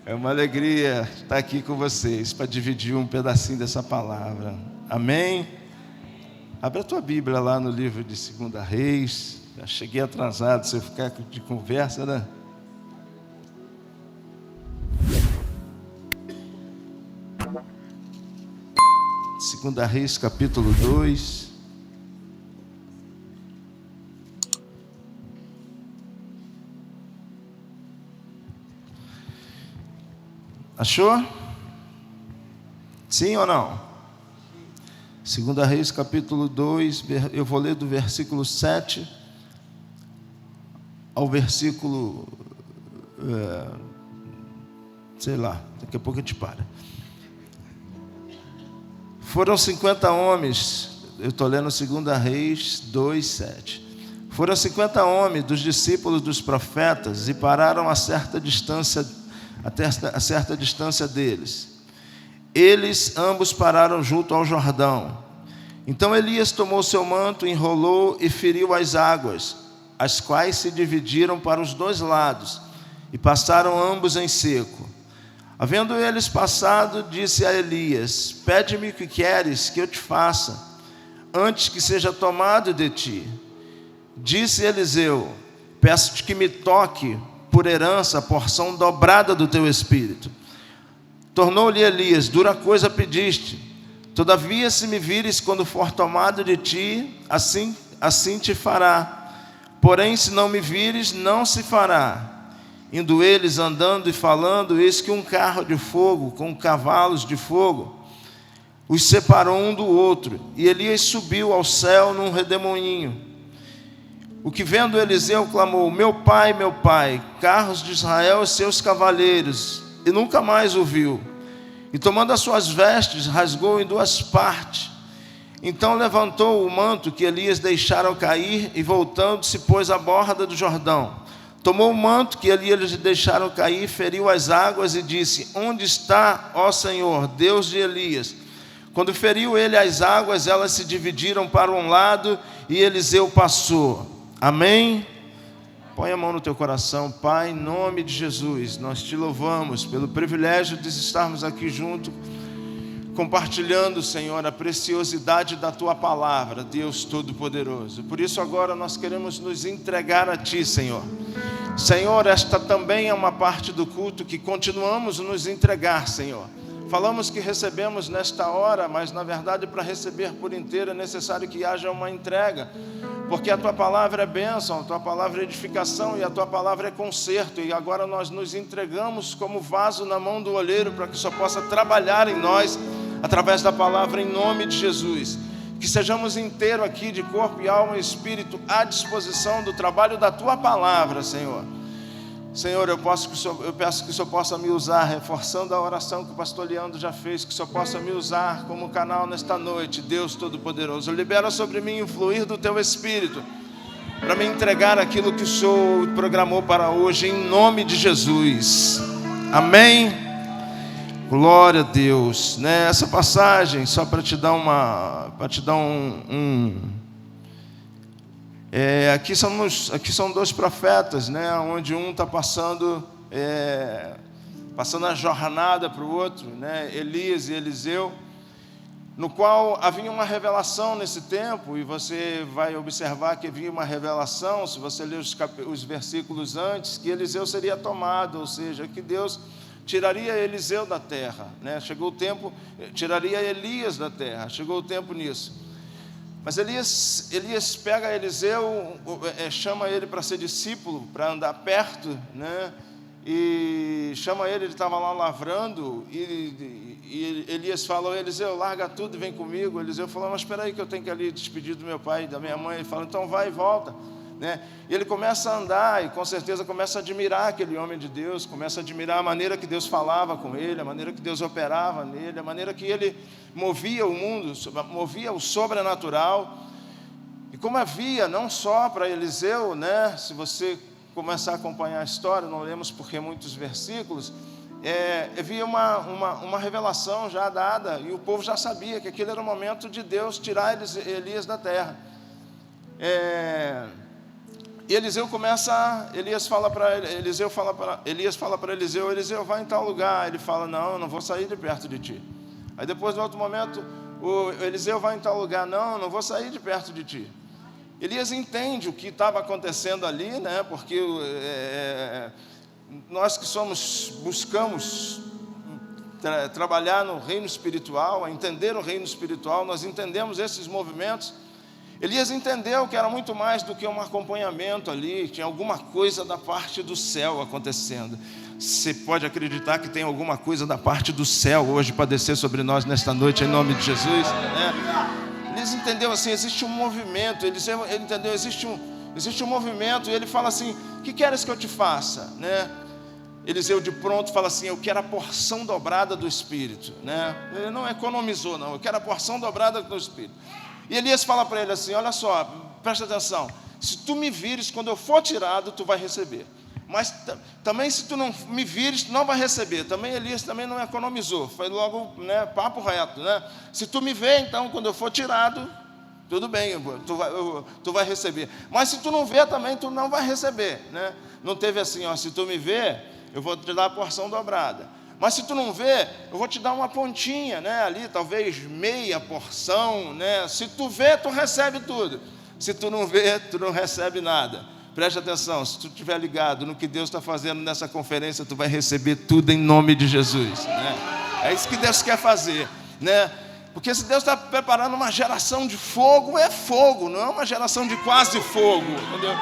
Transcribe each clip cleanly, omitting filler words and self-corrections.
É uma alegria estar aqui com vocês para dividir um pedacinho dessa palavra. Amém? Abre a tua Bíblia lá no livro de 2 Reis. Já cheguei atrasado, se eu ficar de conversa, né? Segunda Reis, capítulo 2. Achou? Sim ou não? 2 Reis, capítulo 2, eu vou ler do versículo 7 ao versículo, sei lá, daqui a pouco a gente para. Foram 50 homens, eu estou lendo 2 Reis 2, 7. Foram 50 homens dos discípulos dos profetas e pararam a certa distância deles. Eles ambos pararam junto ao Jordão. Então Elias tomou seu manto, enrolou e feriu as águas, as quais se dividiram para os dois lados, e passaram ambos em seco. Havendo eles passado, disse a Elias: pede-me o que queres que eu te faça, antes que seja tomado de ti. Disse Eliseu: peço-te que me toque por herança a porção dobrada do teu espírito. Tornou-lhe Elias: dura coisa pediste. Todavia, se me vires quando for tomado de ti, assim te fará. Porém, se não me vires, não se fará. Indo eles andando e falando, eis que um carro de fogo com cavalos de fogo os separou um do outro, e Elias subiu ao céu num redemoinho. O que vendo Eliseu clamou: meu pai, carros de Israel e seus cavaleiros, e nunca mais o viu. E tomando as suas vestes, rasgou em duas partes. Então levantou o manto que Elias deixara cair, e voltando-se pôs à borda do Jordão. Tomou o manto que Elias deixara cair, feriu as águas e disse: onde está, ó Senhor, Deus de Elias? Quando feriu ele as águas, elas se dividiram para um lado, e Eliseu passou. Amém? Põe a mão no teu coração. Pai, em nome de Jesus, nós te louvamos pelo privilégio de estarmos aqui juntos, compartilhando, Senhor, a preciosidade da tua palavra, Deus Todo-Poderoso. Por isso agora nós queremos nos entregar a ti, Senhor. Senhor, esta também é uma parte do culto que continuamos a nos entregar, Senhor. Falamos que recebemos nesta hora, mas na verdade para receber por inteiro é necessário que haja uma entrega, porque a tua palavra é bênção, a tua palavra é edificação e a tua palavra é conserto. E agora nós nos entregamos como vaso na mão do olheiro para que só possa trabalhar em nós através da palavra, em nome de Jesus. Que sejamos inteiros aqui de corpo e alma e espírito à disposição do trabalho da tua palavra, Senhor. Senhor, eu peço que o Senhor possa me usar, reforçando a oração que o pastor Leandro já fez, que o Senhor possa me usar como canal nesta noite, Deus Todo-Poderoso. Libera sobre mim o fluir do teu Espírito, para me entregar aquilo que o Senhor programou para hoje, em nome de Jesus. Amém? Glória a Deus. Essa passagem, só para te dar aqui são dois profetas, onde um está passando a jornada para o outro, Elias e Eliseu, no qual havia uma revelação nesse tempo, e você vai observar que havia uma revelação, se você ler os versículos antes, que Eliseu seria tomado, ou seja, que Deus tiraria Eliseu da terra, chegou o tempo, tiraria Elias da terra, chegou o tempo nisso. Mas Elias pega Eliseu, chama ele para ser discípulo, para andar perto, e chama ele estava lá lavrando, e Elias falou: Eliseu, larga tudo e vem comigo. Eliseu falou: mas espera aí que eu tenho que ali despedir do meu pai e da minha mãe. Ele fala: então vai e volta. E ele começa a andar e com certeza começa a admirar aquele homem de Deus, começa a admirar a maneira que Deus falava com ele, a maneira que Deus operava nele, a maneira que ele movia o mundo, movia o sobrenatural. E como havia, não só para Eliseu, se você começar a acompanhar a história, não lemos porque muitos versículos, havia uma revelação já dada, e o povo já sabia que aquele era o momento de Deus tirar Elias da terra. E Elias fala para Eliseu, Eliseu, vai em tal lugar. Ele fala, não, eu não vou sair de perto de ti. Aí depois, no outro momento, o Eliseu vai em tal lugar, não, eu não vou sair de perto de ti. Elias entende o que estava acontecendo ali, né? Porque nós que buscamos trabalhar no reino espiritual, entender o reino espiritual, nós entendemos esses movimentos. Elias entendeu que era muito mais do que um acompanhamento ali, tinha alguma coisa da parte do céu acontecendo. Você pode acreditar que tem alguma coisa da parte do céu hoje para descer sobre nós nesta noite, em nome de Jesus, né? Elias entendeu assim, existe um movimento, ele entendeu, existe um movimento, e ele fala assim, o que queres que eu te faça, né? Eliseu de pronto fala assim, eu quero a porção dobrada do Espírito, né? Ele não economizou, não, eu quero a porção dobrada do Espírito. E Elias fala para ele assim, olha só, presta atenção, se tu me vires, quando eu for tirado, tu vai receber. Mas também se tu não me vires, tu não vai receber. Também Elias também não economizou, foi logo, né, papo reto, né? Se tu me vê, então, quando eu for tirado, tudo bem, tu vai receber. Mas se tu não vê também, tu não vai receber, né? Não teve assim, ó, se tu me vê, eu vou te dar a porção dobrada. Mas se tu não vê, eu vou te dar uma pontinha, né? Ali, talvez meia porção, né? Se tu vê, tu recebe tudo. Se tu não vê, tu não recebe nada. Preste atenção, se tu estiver ligado no que Deus está fazendo nessa conferência, tu vai receber tudo em nome de Jesus, né? É isso que Deus quer fazer, né? Porque se Deus está preparando uma geração de fogo, é fogo, não é uma geração de quase fogo, entendeu?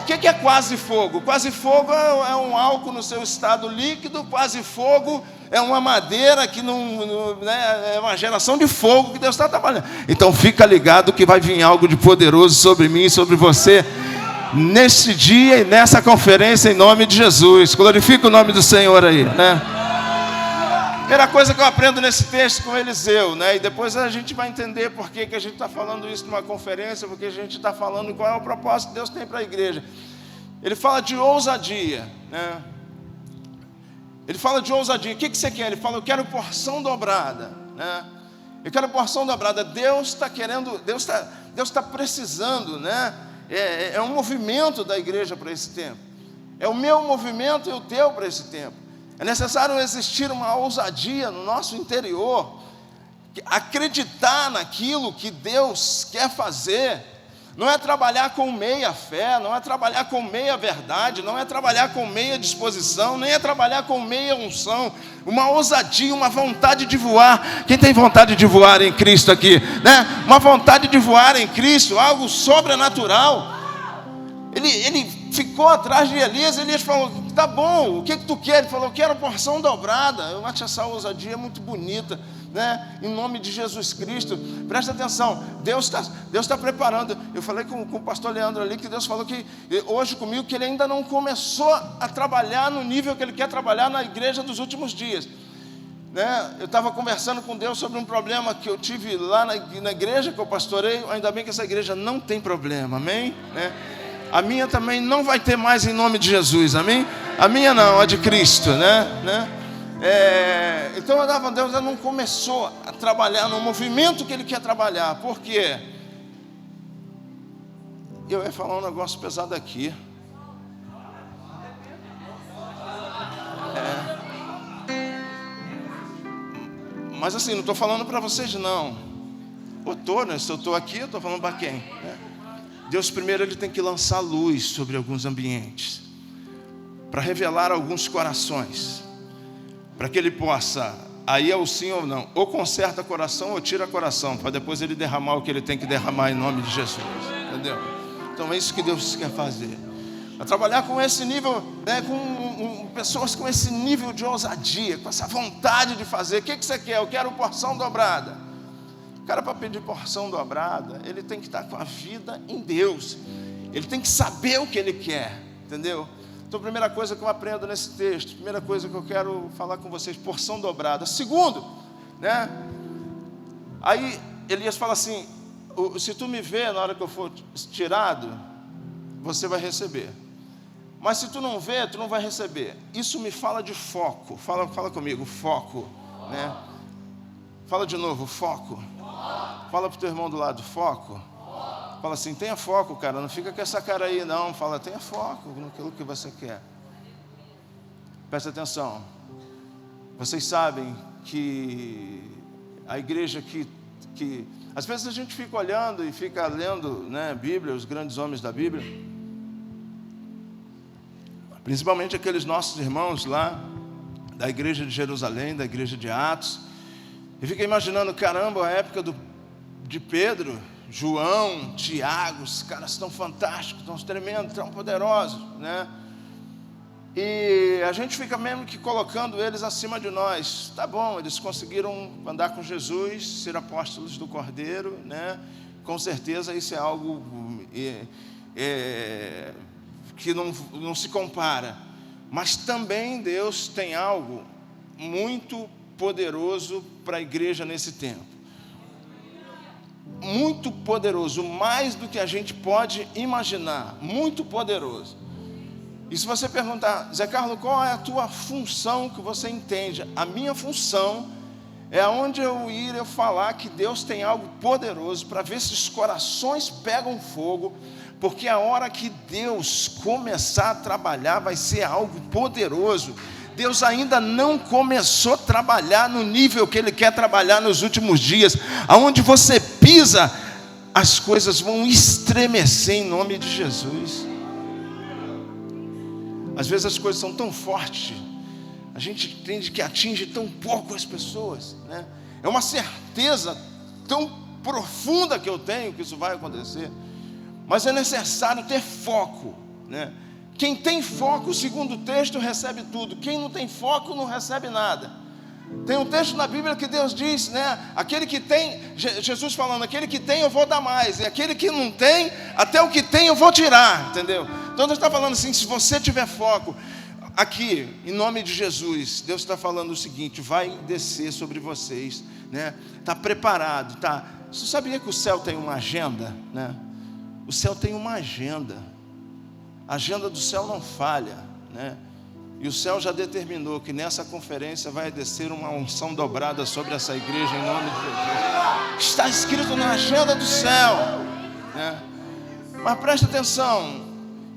O que é quase fogo? Quase fogo é um álcool no seu estado líquido, quase fogo é uma madeira que né, é uma geração de fogo que Deus está trabalhando. Então fica ligado que vai vir algo de poderoso sobre mim e sobre você, neste dia e nessa conferência, em nome de Jesus. Glorifica o nome do Senhor aí, né? Primeira coisa que eu aprendo nesse texto com Eliseu, né? E depois a gente vai entender por que a gente está falando isso numa conferência, porque a gente está falando qual é o propósito que Deus tem para a igreja. Ele fala de ousadia, né? Ele fala de ousadia. O que você quer? Ele fala, eu quero porção dobrada, né? Eu quero porção dobrada. Deus está querendo, Deus está precisando, né? É um movimento da igreja para esse tempo. É o meu movimento e o teu para esse tempo. É necessário existir uma ousadia no nosso interior, acreditar naquilo que Deus quer fazer. Não é trabalhar com meia fé, não é trabalhar com meia verdade, não é trabalhar com meia disposição, nem é trabalhar com meia unção. Uma ousadia, uma vontade de voar. Quem tem vontade de voar em Cristo aqui, né? Uma vontade de voar em Cristo, algo sobrenatural. Ele ficou atrás de Elias. Elias falou, tá bom, o que tu quer? Ele falou, eu quero porção dobrada. Eu acho essa ousadia muito bonita, né? Em nome de Jesus Cristo. Presta atenção, Deus está preparando. Eu falei com o pastor Leandro ali, que Deus falou que hoje comigo, que ele ainda não começou a trabalhar no nível que ele quer trabalhar na igreja dos últimos dias, né? Eu estava conversando com Deus sobre um problema que eu tive lá na igreja que eu pastorei. Ainda bem que essa igreja não tem problema, amém? Né? A minha também não vai ter mais, em nome de Jesus, amém? A minha não, a de Cristo, né? Então Deus ainda não começou a trabalhar no movimento que Ele quer trabalhar. Por quê? Eu ia falar um negócio pesado aqui. Mas assim, não estou falando para vocês não. Eu estou, né? Se eu estou aqui, eu estou falando para quem? Deus primeiro Ele tem que lançar luz sobre alguns ambientes, para revelar alguns corações, para que Ele possa, aí é o sim ou não, ou conserta coração ou tira coração, para depois Ele derramar o que Ele tem que derramar em nome de Jesus, entendeu? Então é isso que Deus quer fazer, a trabalhar com esse nível, né, com pessoas com esse nível de ousadia, com essa vontade de fazer. O que você quer? Eu quero porção dobrada. O cara, para pedir porção dobrada, ele tem que estar com a vida em Deus, ele tem que saber o que ele quer, entendeu? Então, a primeira coisa que eu aprendo nesse texto, primeira coisa que eu quero falar com vocês, porção dobrada. Segundo, né? Aí Elias fala assim, se tu me vê na hora que eu for tirado, você vai receber. Mas se tu não vê, tu não vai receber. Isso me fala de foco. Fala comigo, foco, né? Fala de novo, foco. Fala para o teu irmão do lado, foco. Fala assim, tenha foco, cara, não fica com essa cara aí, não. Fala, tenha foco naquilo que você quer. Presta atenção. Vocês sabem que a igreja que às vezes a gente fica olhando e fica lendo, né, Bíblia, os grandes homens da Bíblia, principalmente aqueles nossos irmãos lá da igreja de Jerusalém, da igreja de Atos, e fica imaginando, caramba, a época de Pedro, João, Tiago, os caras tão fantásticos, tão tremendos, tão poderosos, né? E a gente fica mesmo que colocando eles acima de nós. Tá bom, eles conseguiram andar com Jesus, ser apóstolos do Cordeiro, né? Com certeza isso é algo que não se compara. Mas também Deus tem algo muito poderoso para a igreja nesse tempo. Muito poderoso, mais do que a gente pode imaginar. Muito poderoso. E se você perguntar, Zé Carlos, qual é a tua função que você entende? A minha função é aonde eu falar que Deus tem algo poderoso para ver se os corações pegam fogo, porque a hora que Deus começar a trabalhar vai ser algo poderoso. Deus ainda não começou a trabalhar no nível que Ele quer trabalhar nos últimos dias. Aonde você pisa, as coisas vão estremecer em nome de Jesus. Às vezes as coisas são tão fortes, a gente entende que atinge tão pouco as pessoas, né? É uma certeza tão profunda que eu tenho que isso vai acontecer, mas é necessário ter foco, né? Quem tem foco, segundo o texto, recebe tudo. Quem não tem foco não recebe nada. Tem um texto na Bíblia que Deus diz, né? Aquele que tem, Jesus falando, aquele que tem eu vou dar mais, e aquele que não tem, até o que tem eu vou tirar, entendeu? Então Deus está falando assim, se você tiver foco, aqui, em nome de Jesus, Deus está falando o seguinte, vai descer sobre vocês, né? Está preparado, tá? Você sabia que o céu tem uma agenda, né? O céu tem uma agenda. A agenda do céu não falha, né? E o céu já determinou que nessa conferência vai descer uma unção dobrada sobre essa igreja em nome de Jesus. Está escrito na agenda do céu, né? Mas presta atenção,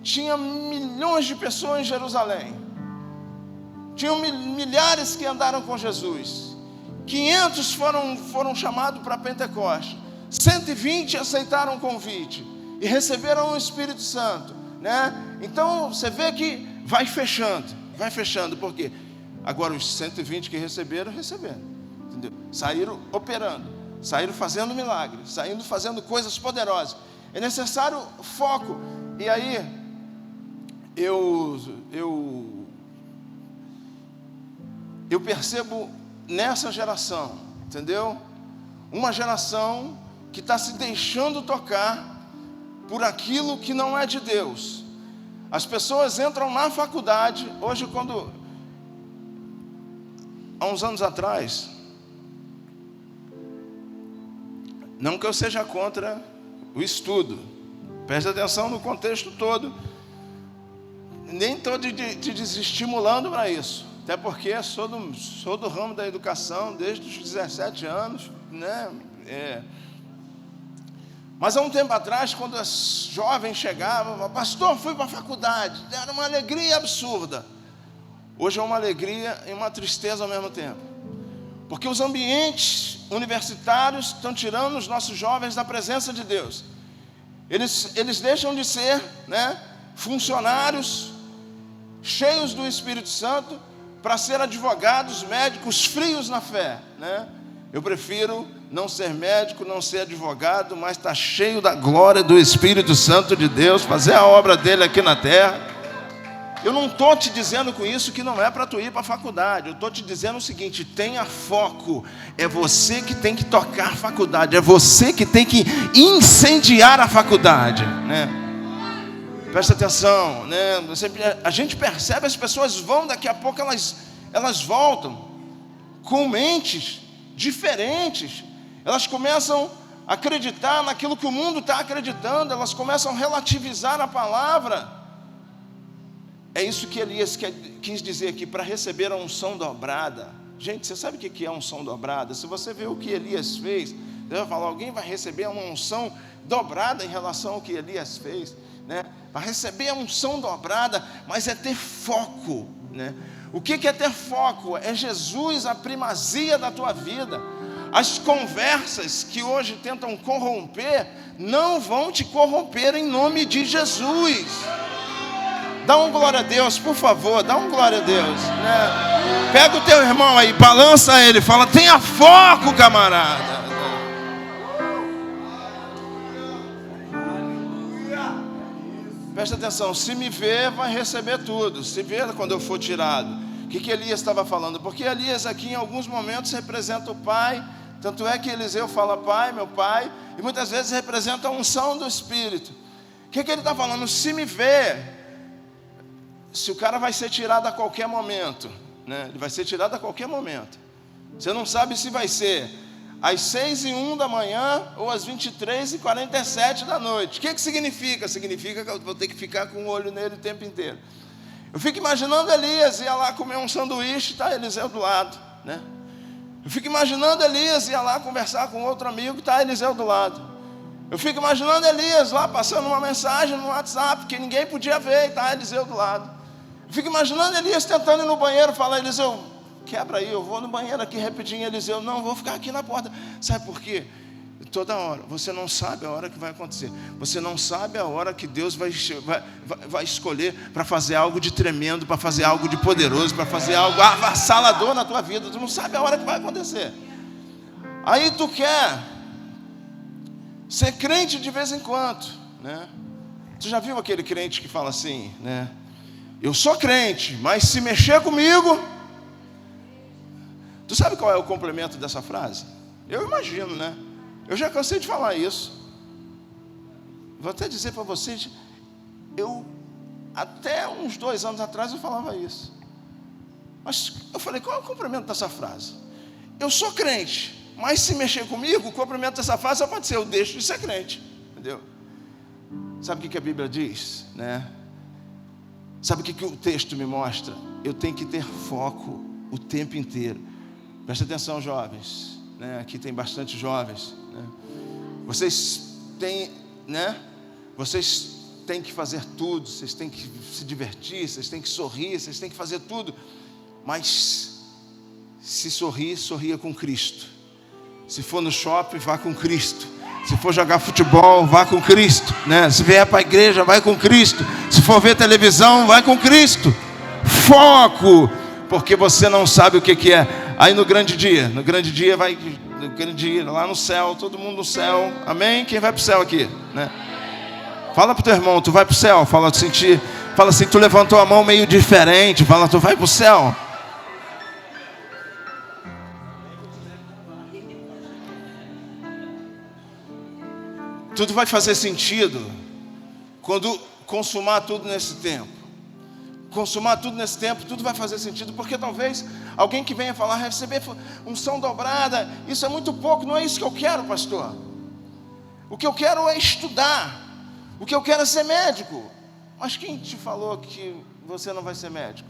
tinha milhões de pessoas em Jerusalém. Tinham milhares que andaram com Jesus. 500 foram chamados para Pentecostes. 120 aceitaram o convite e receberam o Espírito Santo, né? Então você vê que vai fechando, por quê? Agora os 120 que receberam, entendeu? Saíram operando, saíram fazendo milagres, saíram fazendo coisas poderosas. É necessário foco. E aí eu percebo nessa geração, entendeu? Uma geração que está se deixando tocar por aquilo que não é de Deus. As pessoas entram na faculdade, hoje há uns anos atrás, não que eu seja contra o estudo, preste atenção no contexto todo, nem estou te desestimulando para isso, até porque sou do ramo da educação desde os 17 anos, né? Mas há um tempo atrás, quando as jovens chegavam, pastor, fui para a faculdade, era uma alegria absurda. Hoje é uma alegria e uma tristeza ao mesmo tempo, porque os ambientes universitários estão tirando os nossos jovens da presença de Deus. Eles deixam de ser, né, funcionários cheios do Espírito Santo para ser advogados, médicos frios na fé, né? Eu prefiro não ser médico, não ser advogado, mas estar cheio da glória do Espírito Santo de Deus, fazer a obra dele aqui na terra. Eu não estou te dizendo com isso que não é para tu ir para a faculdade. Eu estou te dizendo o seguinte, tenha foco. É você que tem que tocar a faculdade, é você que tem que incendiar a faculdade, né? Presta atenção, né? A gente percebe, as pessoas vão, daqui a pouco elas voltam com mentes diferentes. Elas começam a acreditar naquilo que o mundo está acreditando, elas começam a relativizar a palavra. É isso que Elias quis dizer aqui, para receber a unção dobrada. Gente, você sabe o que é unção dobrada? Se você vê o que Elias fez, você vai falar, alguém vai receber uma unção dobrada em relação ao que Elias fez, né? Para receber a unção dobrada, mas é ter foco, né? O que é ter foco? É Jesus a primazia da tua vida. As conversas que hoje tentam corromper, não vão te corromper em nome de Jesus. Dá um glória a Deus, por favor, dá um glória a Deus, né? Pega o teu irmão aí, balança ele, fala, tenha foco, camarada. Presta atenção, se me ver, vai receber tudo. Se ver quando eu for tirado. O que Elias estava falando? Porque Elias aqui em alguns momentos representa o Pai. Tanto é que Eliseu fala Pai, meu Pai. E muitas vezes representa a unção do Espírito. O que ele está falando? Se me ver, se o cara vai ser tirado a qualquer momento, né? Ele vai ser tirado a qualquer momento. Você não sabe se vai ser às 6:01 da manhã ou às 23:47 da noite. O que significa? Significa que eu vou ter que ficar com o olho nele o tempo inteiro. Eu fico imaginando Elias ia lá comer um sanduíche, está Eliseu do lado, né? Eu fico imaginando Elias ia lá conversar com outro amigo, está Eliseu do lado. Eu fico imaginando Elias lá passando uma mensagem no WhatsApp que ninguém podia ver, está Eliseu do lado. Eu fico imaginando Elias tentando ir no banheiro, falar, Eliseu, quebra aí, eu vou no banheiro aqui rapidinho. Eliseu, não, vou ficar aqui na porta. Sabe por quê? Toda hora, você não sabe a hora que vai acontecer. Você não sabe a hora que Deus vai escolher para fazer algo de tremendo, para fazer algo de poderoso, para fazer algo avassalador na tua vida. Tu não sabe a hora que vai acontecer. Aí tu quer ser crente de vez em quando, né? Tu já viu aquele crente que fala assim, né? Eu sou crente, mas se mexer comigo... Tu sabe qual é o complemento dessa frase? Eu imagino, né? Eu já cansei de falar isso. Vou até dizer para vocês, até uns 2 anos atrás eu falava isso. Mas eu falei, qual é o complemento dessa frase? Eu sou crente, mas se mexer comigo, o complemento dessa frase só pode ser, eu deixo de ser crente. Entendeu? Sabe o que a Bíblia diz, né? Sabe o que o texto me mostra? Eu tenho que ter foco o tempo inteiro. Presta atenção, jovens, né? Aqui tem bastante jovens, né? Vocês têm, né? Vocês têm que fazer tudo, vocês têm que se divertir, vocês têm que sorrir, vocês têm que fazer tudo. Mas se sorrir, sorria com Cristo. Se for no shopping, vá com Cristo. Se for jogar futebol, vá com Cristo, né? Se vier para a igreja, vai com Cristo. Se for ver televisão, vai com Cristo. Foco, porque você não sabe o que é. Aí no grande dia vai, no grande dia, lá no céu, todo mundo no céu, amém? Quem vai para o céu aqui, né? Fala para o teu irmão, tu vai para o céu. Fala assim, tu levantou a mão meio diferente. Fala, tu vai para o céu. Tudo vai fazer sentido quando consumar tudo nesse tempo. Consumar tudo nesse tempo, tudo vai fazer sentido. Porque talvez alguém que venha falar, receber unção dobrada, isso é muito pouco. Não é isso que eu quero, pastor. O que eu quero é estudar. O que eu quero é ser médico. Mas quem te falou que você não vai ser médico?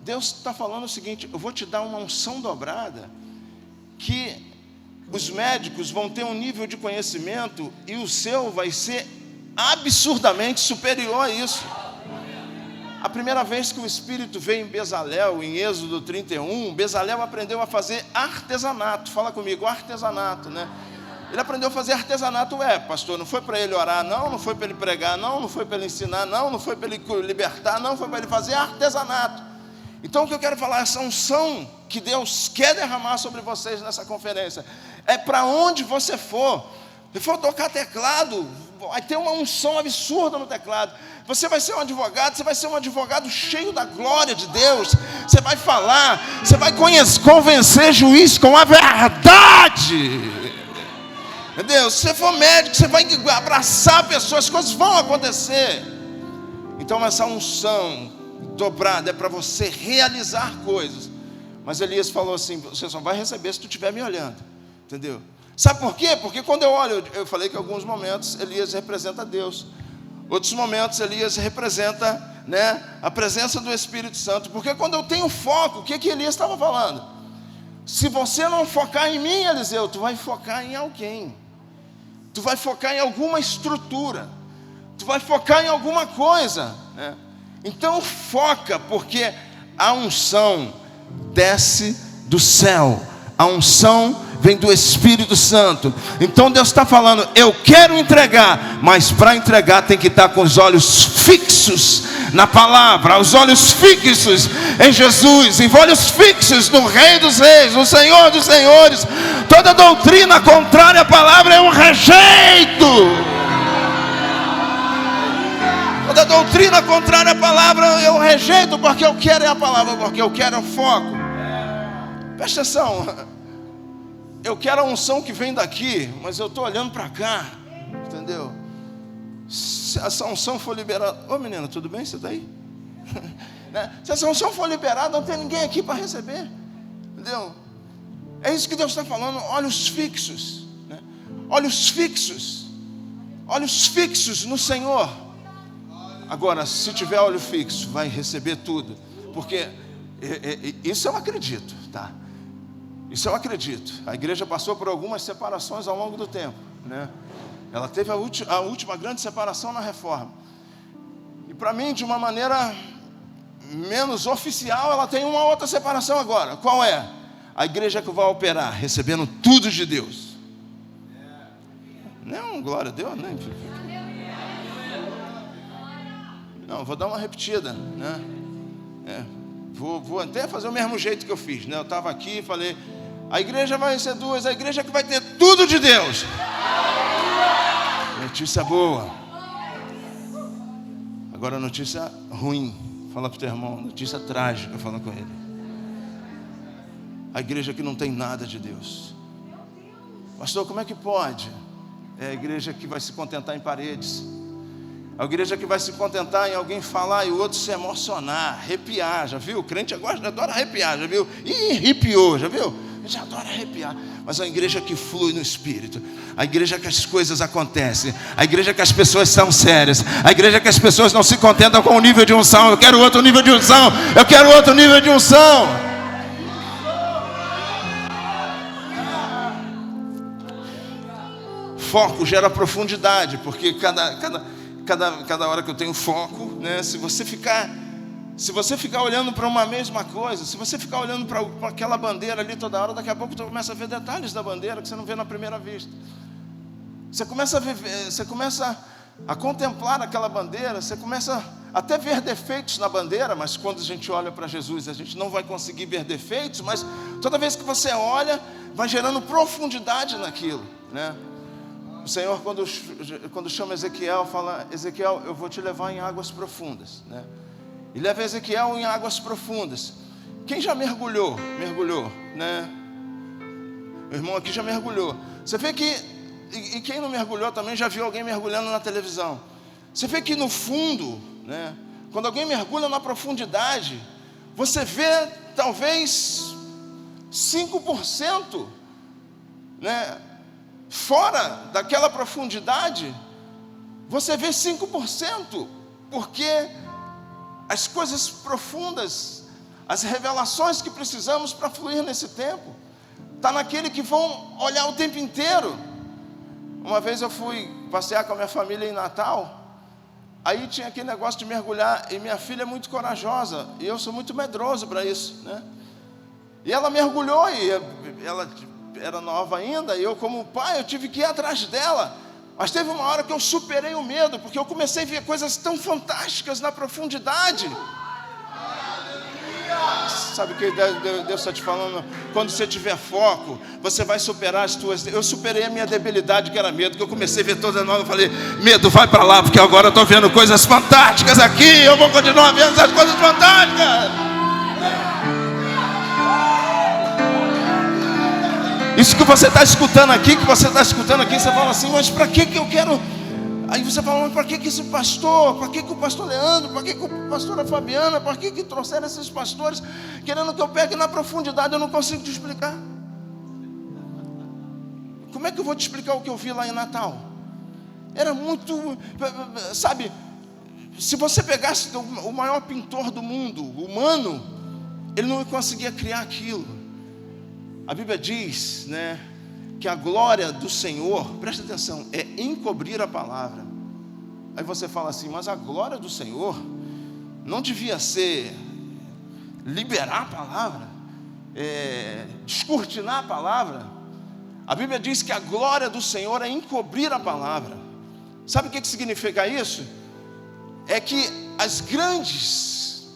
Deus está falando o seguinte, eu vou te dar uma unção dobrada, que os médicos vão ter um nível de conhecimento e o seu vai ser absurdamente superior a isso. A primeira vez que o Espírito veio em Bezalel, em Êxodo 31, Bezalel aprendeu a fazer artesanato. Fala comigo, artesanato, né? Ele aprendeu a fazer artesanato. Pastor, não foi para ele orar, não foi para ele pregar, não foi para ele ensinar, não foi para ele libertar, não foi para ele fazer artesanato. Então o que eu quero falar, essa unção que Deus quer derramar sobre vocês nessa conferência, é para onde você for. Se for tocar teclado, vai ter uma unção absurda no teclado. Você vai ser um advogado, você vai ser um advogado cheio da glória de Deus. Você vai falar, você vai convencer juiz com a verdade. Entendeu? Se você for médico, você vai abraçar pessoas, as coisas vão acontecer. Então essa unção dobrada é para você realizar coisas. Mas Elias falou assim, você só vai receber se tu estiver me olhando. Entendeu? Sabe por quê? Porque quando eu olho, eu falei que em alguns momentos Elias representa Deus. Outros momentos Elias representa, né, a presença do Espírito Santo. Porque quando eu tenho foco, o que Elias estava falando? Se você não focar em mim, Eliseu, tu vai focar em alguém. Tu vai focar em alguma estrutura. Tu vai focar em alguma coisa, né? Então foca, porque a unção desce do céu. A unção vem do Espírito Santo. Então Deus está falando, eu quero entregar, mas para entregar tem que estar com os olhos fixos na palavra, os olhos fixos em Jesus, em olhos fixos no Rei dos Reis, no Senhor dos Senhores. Toda doutrina contrária à palavra é um rejeito. Toda doutrina contrária à palavra eu rejeito, porque eu quero é a palavra, porque eu quero é o foco. Presta atenção. Eu quero a unção que vem daqui, mas eu estou olhando para cá, entendeu? Se essa unção for liberada... Ô menina, tudo bem? Você está aí? Se essa unção for liberada, não tem ninguém aqui para receber, entendeu? É isso que Deus está falando, olhos fixos, né? Olhos fixos no Senhor. Agora, se tiver olho fixo, vai receber tudo, porque isso eu acredito, tá? Isso eu acredito. A igreja passou por algumas separações ao longo do tempo, né? Ela teve a última grande separação na Reforma. E para mim, de uma maneira menos oficial, ela tem uma outra separação agora. Qual é? A igreja que vai operar, recebendo tudo de Deus. Não, glória a Deus, né? Não, vou dar uma repetida, né? Vou até fazer o mesmo jeito que eu fiz, né? Eu estava aqui e falei, a igreja vai ser duas, a igreja que vai ter tudo de Deus. Notícia boa. Agora notícia ruim. Fala para o teu irmão, notícia trágica, fala com ele. A igreja que não tem nada de Deus. Pastor, como é que pode? É a igreja que vai se contentar em paredes. A igreja que vai se contentar em alguém falar e o outro se emocionar, arrepiar, já viu? O crente adora arrepiar, já viu? Ih, arrepiou, já viu? Já adora arrepiar. Mas a igreja que flui no Espírito, a igreja que as coisas acontecem, a igreja que as pessoas são sérias, a igreja que as pessoas não se contentam com o nível de unção. Eu quero outro nível de unção, eu quero outro nível de unção. Foco gera profundidade, porque cada hora que eu tenho foco, né? Se você ficar olhando para uma mesma coisa, se você ficar olhando para aquela bandeira ali toda hora, daqui a pouco você começa a ver detalhes da bandeira que você não vê na primeira vista. Você começa a contemplar aquela bandeira, você começa até a ver defeitos na bandeira, mas quando a gente olha para Jesus, a gente não vai conseguir ver defeitos, mas toda vez que você olha, vai gerando profundidade naquilo, né? O Senhor, quando chama Ezequiel, fala, Ezequiel, eu vou te levar em águas profundas, né? E leva Ezequiel em águas profundas. Quem já mergulhou, né? O irmão aqui já mergulhou. Você vê que, e quem não mergulhou também já viu alguém mergulhando na televisão. Você vê que no fundo, né? Quando alguém mergulha na profundidade, você vê talvez 5%, né? Fora daquela profundidade, você vê 5%, porque as coisas profundas, as revelações que precisamos para fluir nesse tempo, está naquele que vão olhar o tempo inteiro. Uma vez eu fui passear com a minha família em Natal, aí tinha aquele negócio de mergulhar, e minha filha é muito corajosa, e eu sou muito medroso para isso, né? E ela mergulhou, e ela era nova ainda, e eu como pai, eu tive que ir atrás dela. Mas teve uma hora que eu superei o medo, porque eu comecei a ver coisas tão fantásticas na profundidade. Sabe o que Deus está te falando? Quando você tiver foco, você vai superar as tuas... Eu superei a minha debilidade, que era medo, que eu comecei a ver toda nova. Eu falei, medo, vai para lá, porque agora eu estou vendo coisas fantásticas aqui, eu vou continuar vendo essas coisas fantásticas. Isso que você está escutando aqui, você fala assim, mas para que eu quero... Aí você fala, mas para que esse pastor, para que o pastor Leandro, para que a pastora Fabiana, para que trouxeram esses pastores, querendo que eu pegue na profundidade, eu não consigo te explicar. Como é que eu vou te explicar o que eu vi lá em Natal? Era muito, sabe, se você pegasse o maior pintor do mundo, humano, ele não conseguia criar aquilo. A Bíblia diz, né, que a glória do Senhor, presta atenção, é encobrir a palavra. Aí você fala assim, mas a glória do Senhor não devia ser liberar a palavra, descortinar a palavra. A Bíblia diz que a glória do Senhor é encobrir a palavra. Sabe o que significa isso? É que as grandes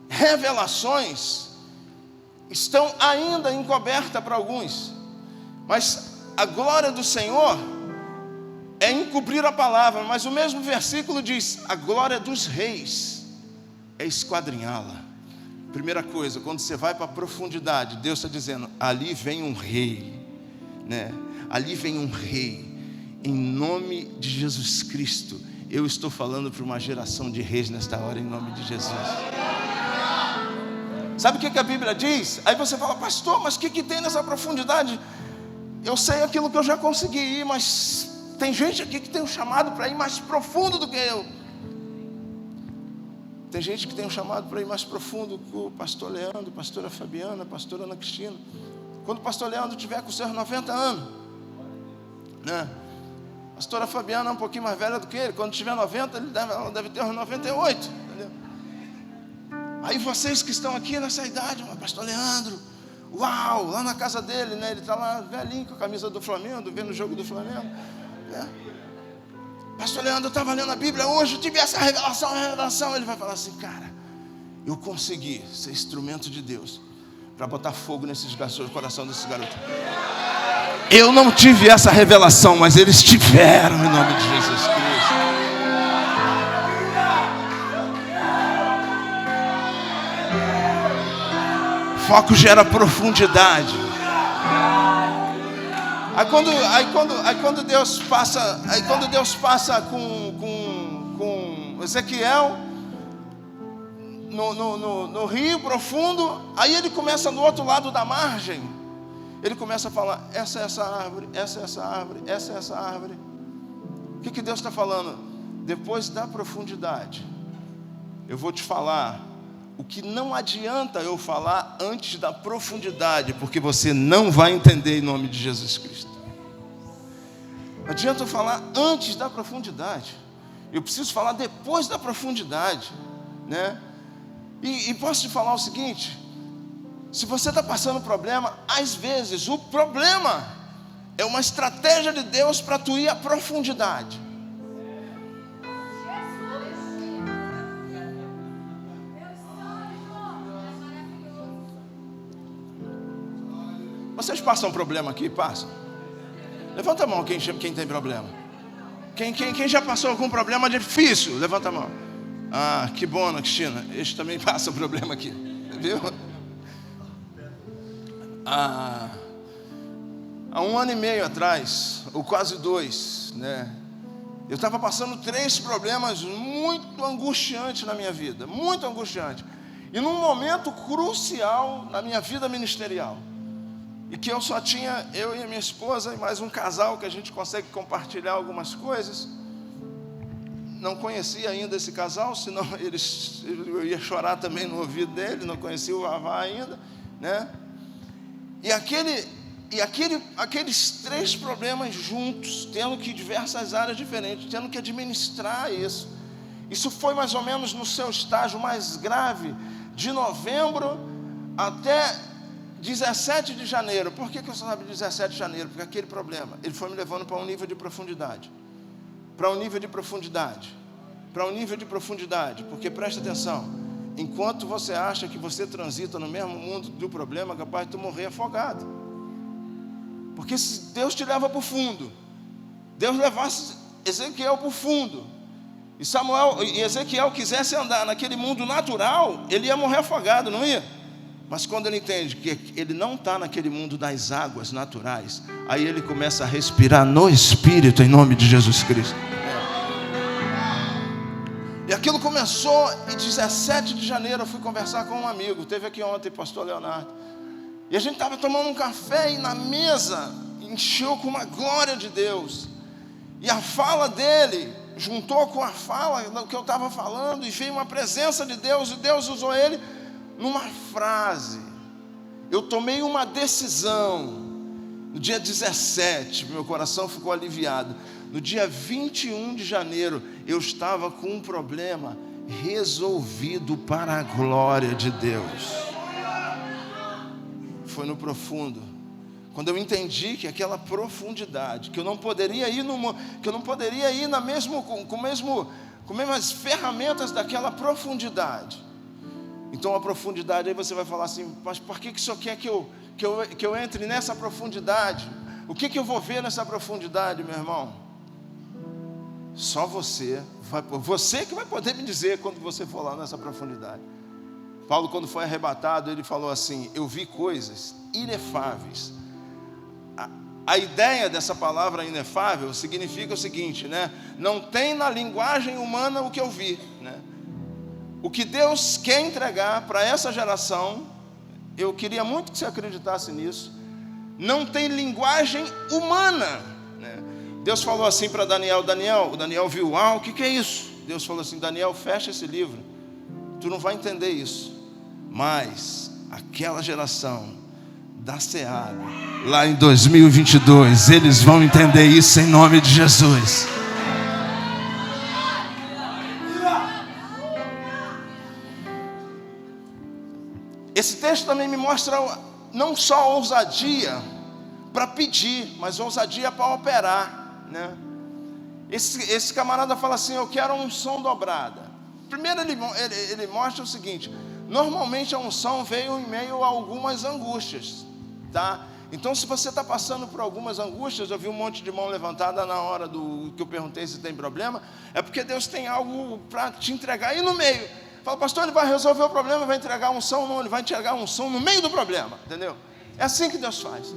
revelações estão ainda encobertas para alguns, mas a glória do Senhor é encobrir a palavra. Mas o mesmo versículo diz, a glória dos reis é esquadrinhá-la. Primeira coisa, quando você vai para a profundidade, Deus está dizendo, ali vem um rei, né? Ali vem um rei, em nome de Jesus Cristo. Eu estou falando para uma geração de reis nesta hora, em nome de Jesus. Sabe o que a Bíblia diz? Aí você fala, pastor, mas o que tem nessa profundidade? Eu sei aquilo que eu já consegui ir, mas tem gente aqui que tem um chamado para ir mais profundo do que eu. Tem gente que tem um chamado para ir mais profundo que o pastor Leandro, a pastora Fabiana, a pastora Ana Cristina. Quando o pastor Leandro tiver com seus 90 anos, né? A pastora Fabiana é um pouquinho mais velha do que ele. Quando tiver 90, ela deve ter uns 98, entendeu? Aí vocês que estão aqui nessa idade, o pastor Leandro, uau, lá na casa dele, né? Ele está lá velhinho com a camisa do Flamengo, vendo o jogo do Flamengo, né? Pastor Leandro, eu estava lendo a Bíblia hoje, eu tive essa revelação. Ele vai falar assim, cara, eu consegui ser instrumento de Deus para botar fogo nesses garotos, no coração desses garotos. Eu não tive essa revelação, mas eles tiveram, em nome de Jesus Cristo. Foco gera profundidade. Aí quando Deus passa com Ezequiel no rio profundo, aí ele começa no outro lado da margem. Ele começa a falar, essa é essa árvore, essa é essa árvore, essa é essa árvore. O que Deus está falando? Depois da profundidade, eu vou te falar o que não adianta eu falar antes da profundidade, porque você não vai entender em nome de Jesus Cristo. Não adianta eu falar antes da profundidade, eu preciso falar depois da profundidade, né? E posso te falar o seguinte, se você está passando problema, às vezes o problema é uma estratégia de Deus para tu ir à profundidade. Vocês passam problema aqui? Passam? Levanta a mão quem tem problema. Quem já passou algum problema difícil? Levanta a mão. Ah, que bom, Ana Cristina. Eles também passam problema aqui. Viu? Há 1 ano e meio atrás, ou quase 2, né? Eu estava passando 3 problemas muito angustiantes na minha vida. Muito angustiantes. E num momento crucial na minha vida ministerial. E que eu só tinha, eu e a minha esposa, e mais um casal que a gente consegue compartilhar algumas coisas. Não conhecia ainda esse casal, senão eu ia chorar também no ouvido dele, não conhecia o Avá ainda, né? E aqueles 3 problemas juntos, tendo que ir em diversas áreas diferentes, tendo que administrar isso. Isso foi mais ou menos no seu estágio mais grave, de novembro até 17 de janeiro. Por que eu só sabia 17 de janeiro? Porque aquele problema, ele foi me levando para um nível de profundidade. Para um nível de profundidade. Para um nível de profundidade. Porque presta atenção, enquanto você acha que você transita no mesmo mundo do problema, é capaz de tu morrer afogado. Porque se Deus te leva para o fundo, Deus levasse Ezequiel para o fundo, e Ezequiel quisesse andar naquele mundo natural, ele ia morrer afogado, não ia? Mas quando ele entende que ele não está naquele mundo das águas naturais, aí ele começa a respirar no Espírito, em nome de Jesus Cristo. E aquilo começou, e 17 de janeiro eu fui conversar com um amigo, teve aqui ontem, pastor Leonardo, e a gente estava tomando um café, e na mesa encheu com uma glória de Deus, e a fala dele juntou com a fala do que eu estava falando, e veio uma presença de Deus, e Deus usou ele numa frase. Eu tomei uma decisão No dia 17, meu coração ficou aliviado. No dia 21 de janeiro, eu estava com um problema resolvido para a glória de Deus. Foi no profundo. Quando eu entendi que aquela profundidade, que eu não poderia ir na mesmo com mesmas ferramentas daquela profundidade. Então a profundidade, aí você vai falar assim, mas por que o senhor quer que eu entre nessa profundidade? O que eu vou ver nessa profundidade, meu irmão? Só você que vai poder me dizer quando você for lá nessa profundidade. Paulo, quando foi arrebatado, ele falou assim: eu vi coisas inefáveis. A ideia dessa palavra inefável significa o seguinte, né? Não tem na linguagem humana o que eu vi, né? O que Deus quer entregar para essa geração, eu queria muito que você acreditasse nisso, não tem linguagem humana, né? Deus falou assim para Daniel, o Daniel viu, o que é isso? Deus falou assim, Daniel, fecha esse livro, tu não vai entender isso, mas aquela geração da Seara, lá em 2022, eles vão entender isso em nome de Jesus. Esse texto também me mostra não só ousadia para pedir, mas ousadia para operar, né? Esse camarada fala assim, eu quero uma unção dobrada. Primeiro ele mostra o seguinte, normalmente a unção veio em meio a algumas angústias, tá? Então se você está passando por algumas angústias, eu vi um monte de mão levantada na hora do que eu perguntei se tem problema, é porque Deus tem algo para te entregar aí no meio. Fala, pastor, ele vai resolver o problema, vai entregar a unção? Não, ele vai entregar a unção no meio do problema, entendeu? É assim que Deus faz.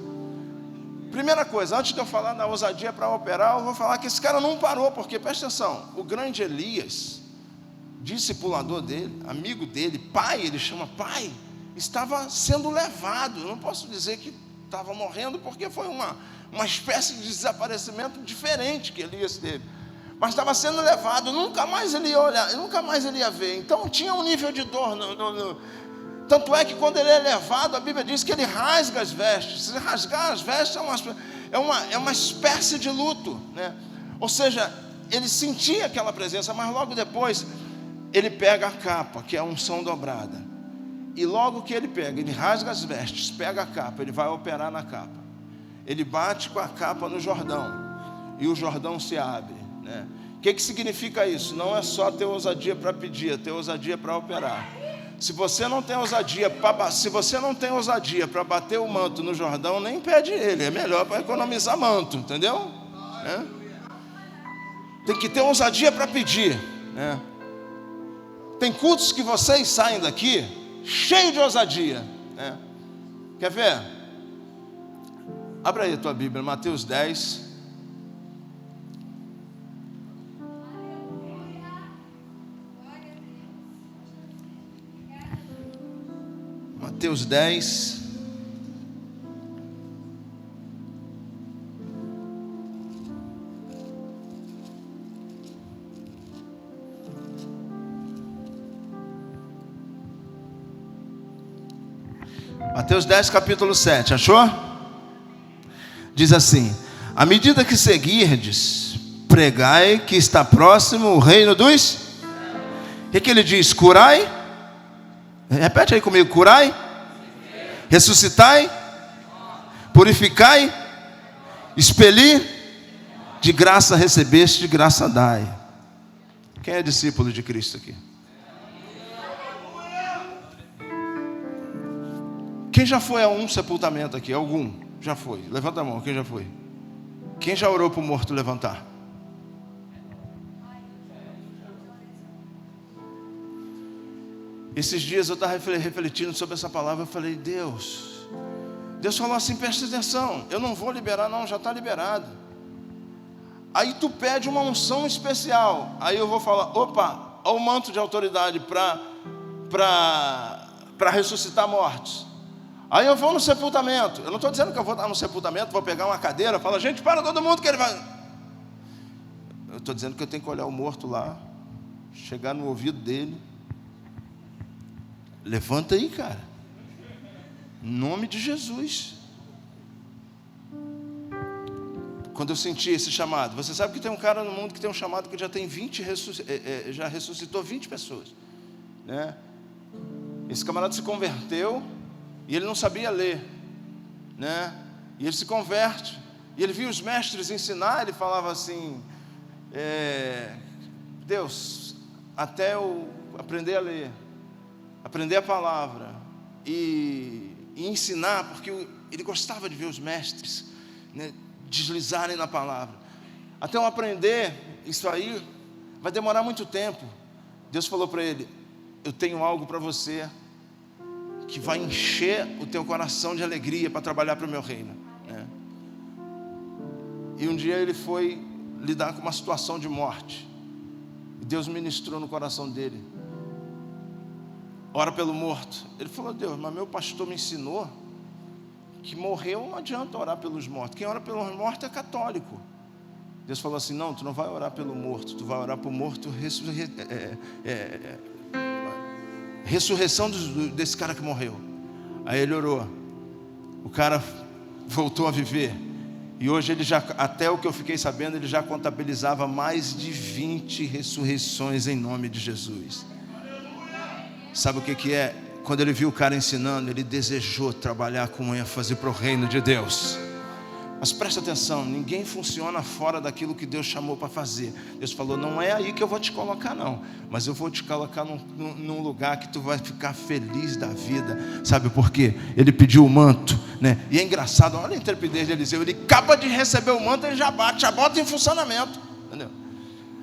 Primeira coisa, antes de eu falar da ousadia para operar, eu vou falar que esse cara não parou, porque, presta atenção, o grande Elias, discipulador dele, amigo dele, pai, ele chama pai, estava sendo levado. Eu não posso dizer que estava morrendo, porque foi uma espécie de desaparecimento diferente que Elias teve. Mas estava sendo levado, nunca mais ele ia olhar, nunca mais ele ia ver. Então tinha um nível de dor. Tanto é que quando ele é levado, a Bíblia diz que ele rasga as vestes. Se rasgar as vestes é uma espécie de luto, né? Ou seja, ele sentia aquela presença, mas logo depois ele pega a capa, que é a unção dobrada. E logo que ele pega, ele rasga as vestes, pega a capa, ele vai operar na capa. Ele bate com a capa no Jordão, e o Jordão se abre, né? O que significa isso? Não é só ter ousadia para pedir, é ter ousadia para operar. Se você não tem ousadia para bater o manto no Jordão, nem pede ele, é melhor para economizar manto, entendeu? É? Tem que ter ousadia para pedir, né? Tem cultos que vocês saem daqui cheio de ousadia, né? Quer ver? Abra aí a tua Bíblia, Mateus 10. Mateus 10. Mateus 10, capítulo 7, achou? Diz assim: à medida que seguirdes, pregai que está próximo o reino dos... O que ele diz? Curai? Repete aí comigo, curai? Ressuscitai? Purificai? Expelir? De graça recebeste, de graça dai. Quem é discípulo de Cristo aqui? Quem já foi a um sepultamento aqui? Algum? Já foi? Levanta a mão, quem já foi? Quem já orou para o morto levantar? Esses dias eu estava refletindo sobre essa palavra. Eu falei, Deus falou assim, presta atenção, eu não vou liberar não, já está liberado. Aí tu pede uma unção especial. Aí eu vou falar, opa, olha o manto de autoridade para ressuscitar mortos. Aí eu vou no sepultamento. Eu não estou dizendo que eu vou estar no sepultamento, vou pegar uma cadeira, falar, gente, para todo mundo que ele vai... Eu estou dizendo que eu tenho que olhar o morto lá, chegar no ouvido dele. Levanta aí, cara. Em nome de Jesus. quando eu senti esse chamado. Você sabe que tem um cara no mundo que tem um chamado que já tem 20, já ressuscitou 20 pessoas, né? Esse camarada se converteu e ele não sabia ler, né? E ele se converte e ele viu os mestres ensinar. Ele falava assim: Deus, até eu aprender a ler, aprender a palavra e ensinar, porque ele gostava de ver os mestres, né, deslizarem na palavra. Até eu aprender isso aí vai demorar muito tempo. Deus falou para ele: eu tenho algo para você que vai encher o teu coração de alegria para trabalhar para o meu reino, né? E um dia ele foi lidar com uma situação de morte, e Deus ministrou no coração dele: ora pelo morto. Ele falou: Deus, mas meu pastor me ensinou que morreu não adianta orar pelos mortos. Quem ora pelos mortos é católico. Deus falou assim: não, tu não vai orar pelo morto, tu vai orar para o morto, ressurreição desse cara que morreu. Aí ele orou, o cara voltou a viver, e hoje ele já, até o que eu fiquei sabendo, ele já contabilizava mais de 20 ressurreições em nome de Jesus. Sabe o que é? Quando ele viu o cara ensinando, ele desejou trabalhar com ênfase para o reino de Deus. Mas presta atenção, ninguém funciona fora daquilo que Deus chamou para fazer. Deus falou: não é aí que eu vou te colocar não, mas eu vou te colocar num lugar que tu vai ficar feliz da vida. Sabe por quê? Ele pediu o manto, né? E é engraçado, olha a intrepidez de Eliseu. Ele acaba de receber o manto, ele já bota em funcionamento, entendeu?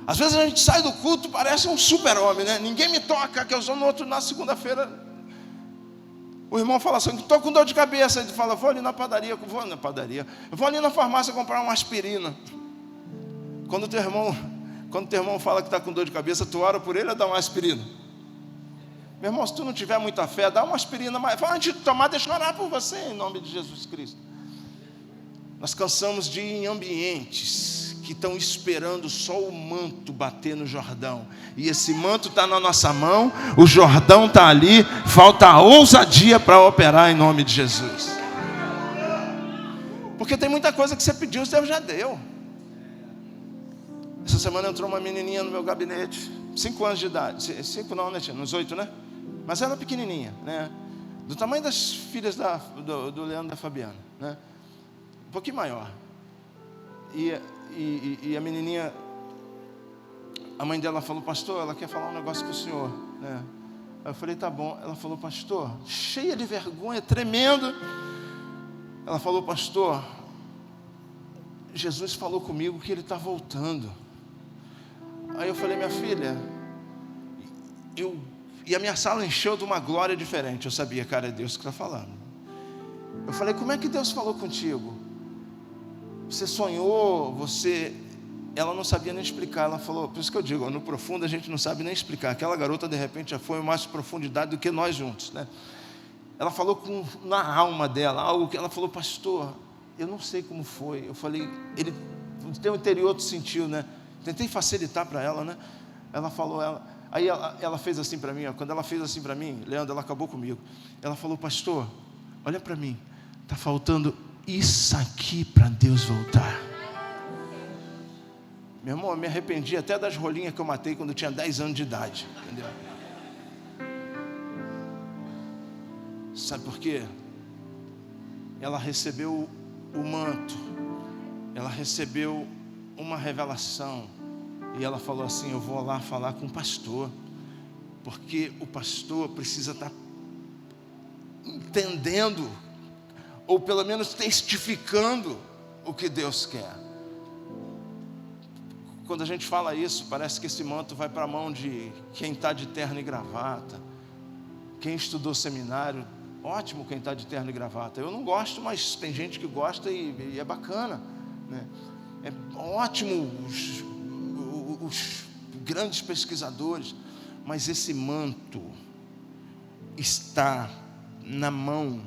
Às vezes a gente sai do culto, parece um super-homem, né? Ninguém me toca, que eu sou no outro, na segunda-feira. O irmão fala assim: estou com dor de cabeça. Ele fala: vou ali na padaria. Eu vou ali na farmácia comprar uma aspirina. Quando teu irmão fala que está com dor de cabeça, tu ora por ele ou dá uma aspirina? Meu irmão, se tu não tiver muita fé, dá uma aspirina mais. Fala: antes de tomar, deixa eu orar por você, em nome de Jesus Cristo. Nós cansamos de ir em ambientes que estão esperando só o manto bater no Jordão, e esse manto está na nossa mão, o Jordão está ali, falta a ousadia para operar em nome de Jesus. Porque tem muita coisa que você pediu, Deus já deu. Essa semana entrou uma menininha no meu gabinete, 5 anos de idade, 5 não, né, uns 8, né? Mas ela pequenininha, né? Do tamanho das filhas do Leandro e da Fabiana, né? Um pouquinho maior. E a menininha, a mãe dela falou: pastor, ela quer falar um negócio com o senhor, né? Eu falei: tá bom. Ela falou: pastor, cheia de vergonha, tremendo. Ela falou: pastor, Jesus falou comigo que ele está voltando. Aí eu falei: minha filha, e a minha sala encheu de uma glória diferente. Eu sabia, cara, é Deus que está falando. Eu falei: como é que Deus falou contigo? Você sonhou, Ela não sabia nem explicar. Ela falou: por isso que eu digo, no profundo a gente não sabe nem explicar. Aquela garota de repente já foi em mais profundidade do que nós juntos, né? Ela falou na alma dela algo que ela falou: pastor, eu não sei como foi. Eu falei: o teu interior tu sentiu, né? Tentei facilitar para ela, né? Ela falou, aí ela fez assim para mim, ó. Quando ela fez assim para mim, Leandro, ela acabou comigo. Ela falou: pastor, olha para mim, está faltando isso aqui para Deus voltar. Meu irmão, eu me arrependi até das rolinhas que eu matei quando eu tinha 10 anos de idade, entendeu? Sabe por quê? Ela recebeu o manto, ela recebeu uma revelação, e ela falou assim: eu vou lá falar com o pastor, porque o pastor precisa estar entendendo, ou pelo menos testificando o que Deus quer. Quando a gente fala isso, parece que esse manto vai para a mão de quem está de terno e gravata. Quem estudou seminário, ótimo quem está de terno e gravata. Eu não gosto, mas tem gente que gosta e é bacana, né? É ótimo os grandes pesquisadores, mas esse manto está na mão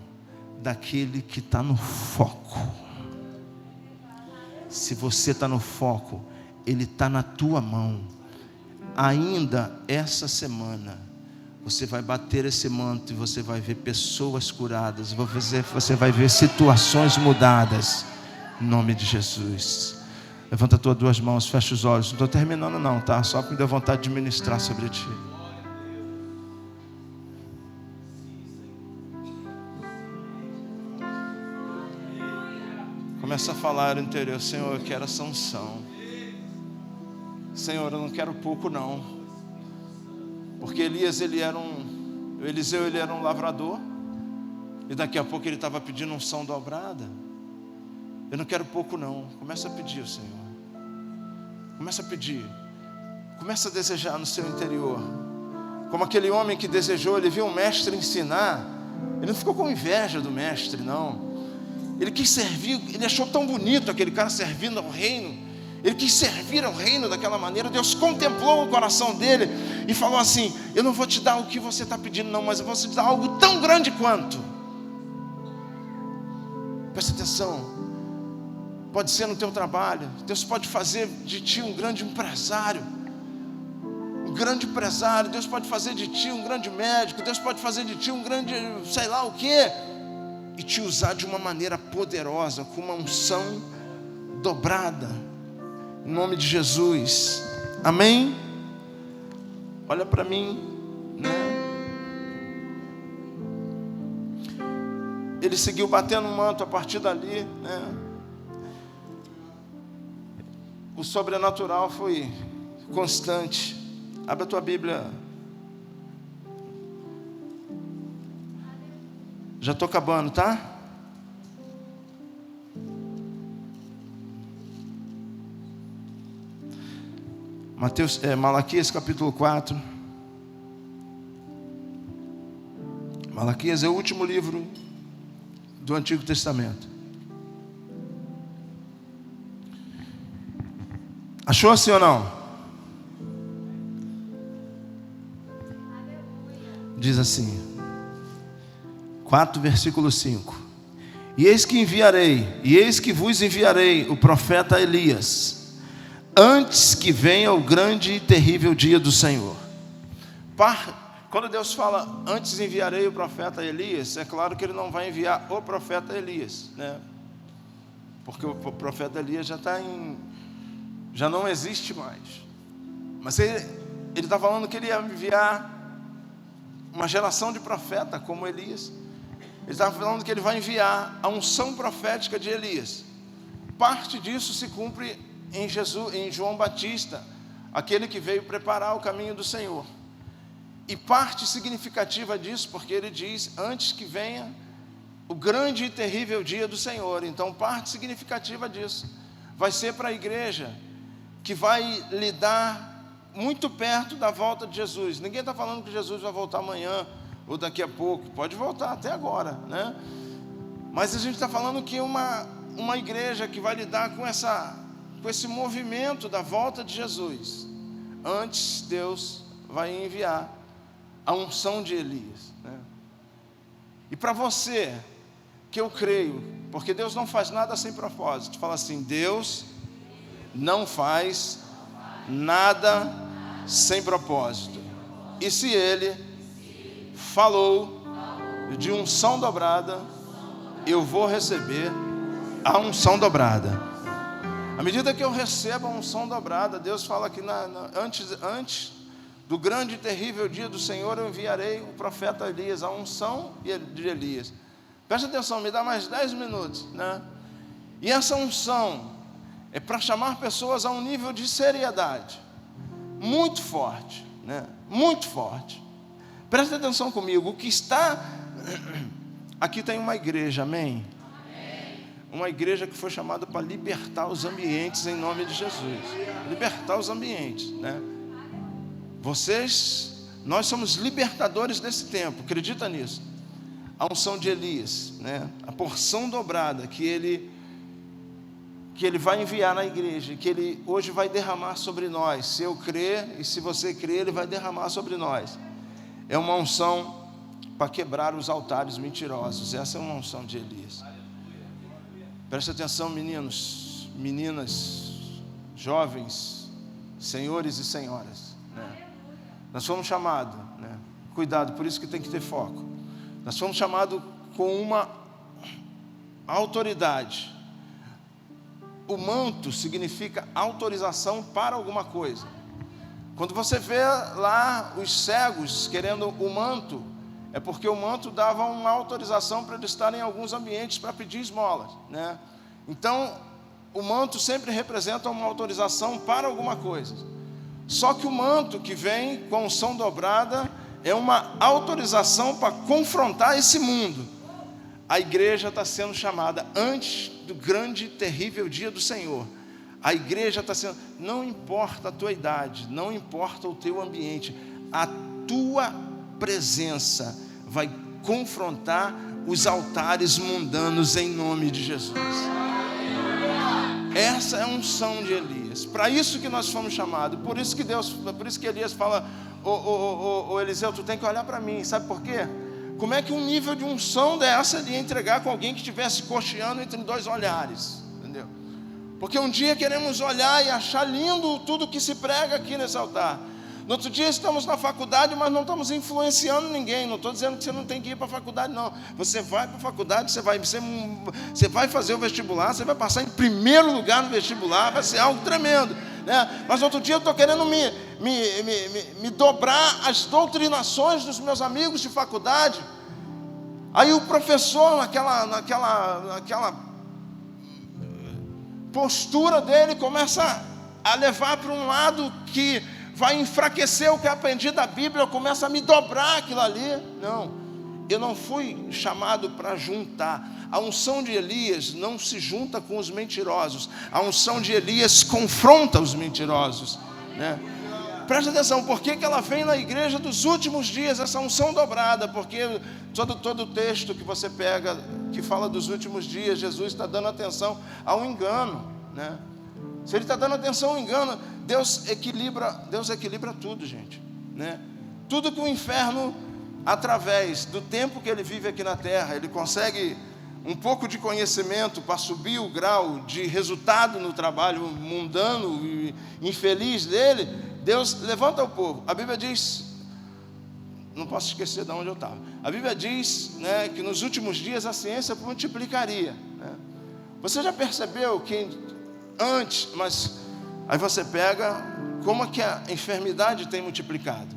daquele que está no foco. Se você está no foco, ele está na tua mão. Ainda essa semana você vai bater esse manto e você vai ver pessoas curadas, você vai ver situações mudadas, em nome de Jesus. Levanta as tuas duas mãos, fecha os olhos. Não estou terminando não, tá? Só que me deu vontade de ministrar sobre ti. Começa a falar no interior: Senhor, eu quero essa unção. Senhor, eu não quero pouco não. Porque Eliseu ele era um lavrador. E daqui a pouco ele estava pedindo unção dobrada. Eu não quero pouco não. Começa a pedir, Senhor. Começa a pedir. Começa a desejar no seu interior. Como aquele homem que desejou, ele viu um mestre ensinar. Ele não ficou com inveja do mestre, não. Ele quis servir, ele achou tão bonito aquele cara servindo ao reino. Ele quis servir ao reino daquela maneira. Deus contemplou o coração dele e falou assim: eu não vou te dar o que você está pedindo não, mas eu vou te dar algo tão grande quanto. Presta atenção. Pode ser no teu trabalho. Deus pode fazer de ti um grande empresário. Um grande empresário. Deus pode fazer de ti um grande médico. Deus pode fazer de ti um grande sei lá o quê. E te usar de uma maneira poderosa, com uma unção dobrada, em nome de Jesus, amém? Olha para mim, né? Ele seguiu batendo o manto a partir dali, né? O sobrenatural foi constante. Abre a tua Bíblia. Já estou acabando, tá? Malaquias capítulo 4. Malaquias é o último livro do Antigo Testamento. Achou assim ou não? Diz assim, 4, versículo 5. E eis que vos enviarei o profeta Elias, antes que venha o grande e terrível dia do Senhor. Quando Deus fala, antes enviarei o profeta Elias, é claro que Ele não vai enviar o profeta Elias, né? Porque o profeta Elias já não existe mais. Mas ele está falando que Ele ia enviar uma geração de profeta como Elias. Ele estava falando que Ele vai enviar a unção profética de Elias. Parte disso se cumpre em João Batista, aquele que veio preparar o caminho do Senhor. E parte significativa disso, porque ele diz, antes que venha o grande e terrível dia do Senhor. Então parte significativa disso vai ser para a igreja que vai lidar muito perto da volta de Jesus. Ninguém está falando que Jesus vai voltar amanhã ou daqui a pouco, pode voltar até agora, né? Mas a gente está falando que uma igreja que vai lidar com esse movimento da volta de Jesus. Antes Deus vai enviar a unção de Elias, né? E para você, que eu creio, porque Deus não faz nada sem propósito. Fala assim, Deus não faz nada sem propósito. E se Ele falou de unção dobrada, eu vou receber a unção dobrada. À medida que eu recebo a unção dobrada, Deus fala que antes do grande e terrível dia do Senhor, eu enviarei o profeta Elias, a unção de Elias. Presta atenção, me dá mais 10 minutos, né? E essa unção é para chamar pessoas a um nível de seriedade muito forte, né? Muito forte. Presta atenção comigo, o que está aqui tem uma igreja, amém? Uma igreja que foi chamada para libertar os ambientes em nome de Jesus. Libertar os ambientes, né? Nós somos libertadores desse tempo, acredita nisso? A unção de Elias, né? A porção dobrada que ele vai enviar na igreja, que Ele hoje vai derramar sobre nós. Se eu crer e se você crer, Ele vai derramar sobre nós. É uma unção para quebrar os altares mentirosos. Essa é uma unção de Elias. Presta atenção, meninos, meninas, jovens, senhores e senhoras, né? Nós fomos chamados, né? Cuidado, por isso que tem que ter foco. Nós fomos chamados com uma autoridade o manto significa autorização para alguma coisa. Quando você vê lá os cegos querendo o manto, é porque o manto dava uma autorização para eles estarem em alguns ambientes para pedir esmolas, né? Então, o manto sempre representa uma autorização para alguma coisa. Só que o manto que vem com a unção dobrada é uma autorização para confrontar esse mundo. A igreja está sendo chamada antes do grande e terrível dia do Senhor. A igreja está sendo, não importa a tua idade, não importa o teu ambiente, a tua presença vai confrontar os altares mundanos em nome de Jesus. Essa é a unção de Elias. Para isso que nós fomos chamados. Por isso que Elias fala, ô Eliseu, tu tem que olhar para mim. Sabe por quê? Como é que um nível de unção dessa ele ia entregar com alguém que estivesse cocheando entre dois olhares? Entendeu? Porque um dia queremos olhar e achar lindo tudo que se prega aqui nesse altar. No outro dia estamos na faculdade, mas não estamos influenciando ninguém. Não estou dizendo que você não tem que ir para a faculdade, não. Você vai para a faculdade, você vai fazer o vestibular, você vai passar em primeiro lugar no vestibular, vai ser algo tremendo, né? Mas no outro dia eu estou querendo me dobrar as doutrinações dos meus amigos de faculdade. Aí o professor, naquela postura dele, começa a levar para um lado que vai enfraquecer o que eu aprendi da Bíblia, eu começo a me dobrar aquilo ali. Não, eu não fui chamado para juntar. A unção de Elias não se junta com os mentirosos. A unção de Elias confronta os mentirosos, né? Presta atenção, por que ela vem na igreja dos últimos dias, essa unção dobrada? Porque todo o texto que você pega, que fala dos últimos dias, Jesus está dando atenção ao engano, né? Se ele está dando atenção ao engano, Deus equilibra tudo, gente, né? Tudo que o inferno, através do tempo que ele vive aqui na terra, ele consegue um pouco de conhecimento para subir o grau de resultado no trabalho mundano e infeliz dele. Deus levanta o povo. A Bíblia diz, não posso esquecer de onde eu estava. A Bíblia diz, né, que nos últimos dias a ciência multiplicaria, né? Você já percebeu que antes, mas aí você pega como é que a enfermidade tem multiplicado.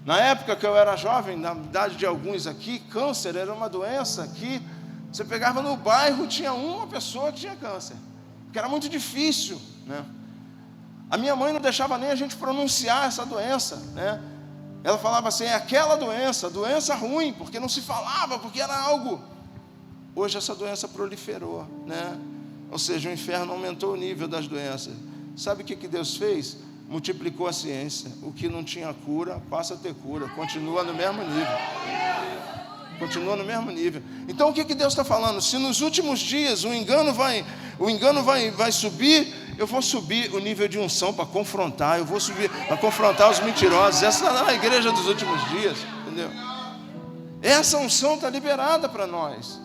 Na época que eu era jovem, na idade de alguns aqui, câncer era uma doença que você pegava no bairro, tinha uma pessoa que tinha câncer, que era muito difícil, né? A minha mãe não deixava nem a gente pronunciar essa doença, né? Ela falava assim, é aquela doença ruim, porque não se falava, porque era algo. Hoje essa doença proliferou, né? Ou seja, o inferno aumentou o nível das doenças. Sabe o que Deus fez? Multiplicou a ciência. O que não tinha cura, passa a ter cura. Continua no mesmo nível. Continua no mesmo nível. Então o que Deus está falando? Se nos últimos dias o engano vai subir, eu vou subir o nível de unção para confrontar. Eu vou subir para confrontar os mentirosos. Essa é a igreja dos últimos dias, entendeu? Essa unção está liberada para nós.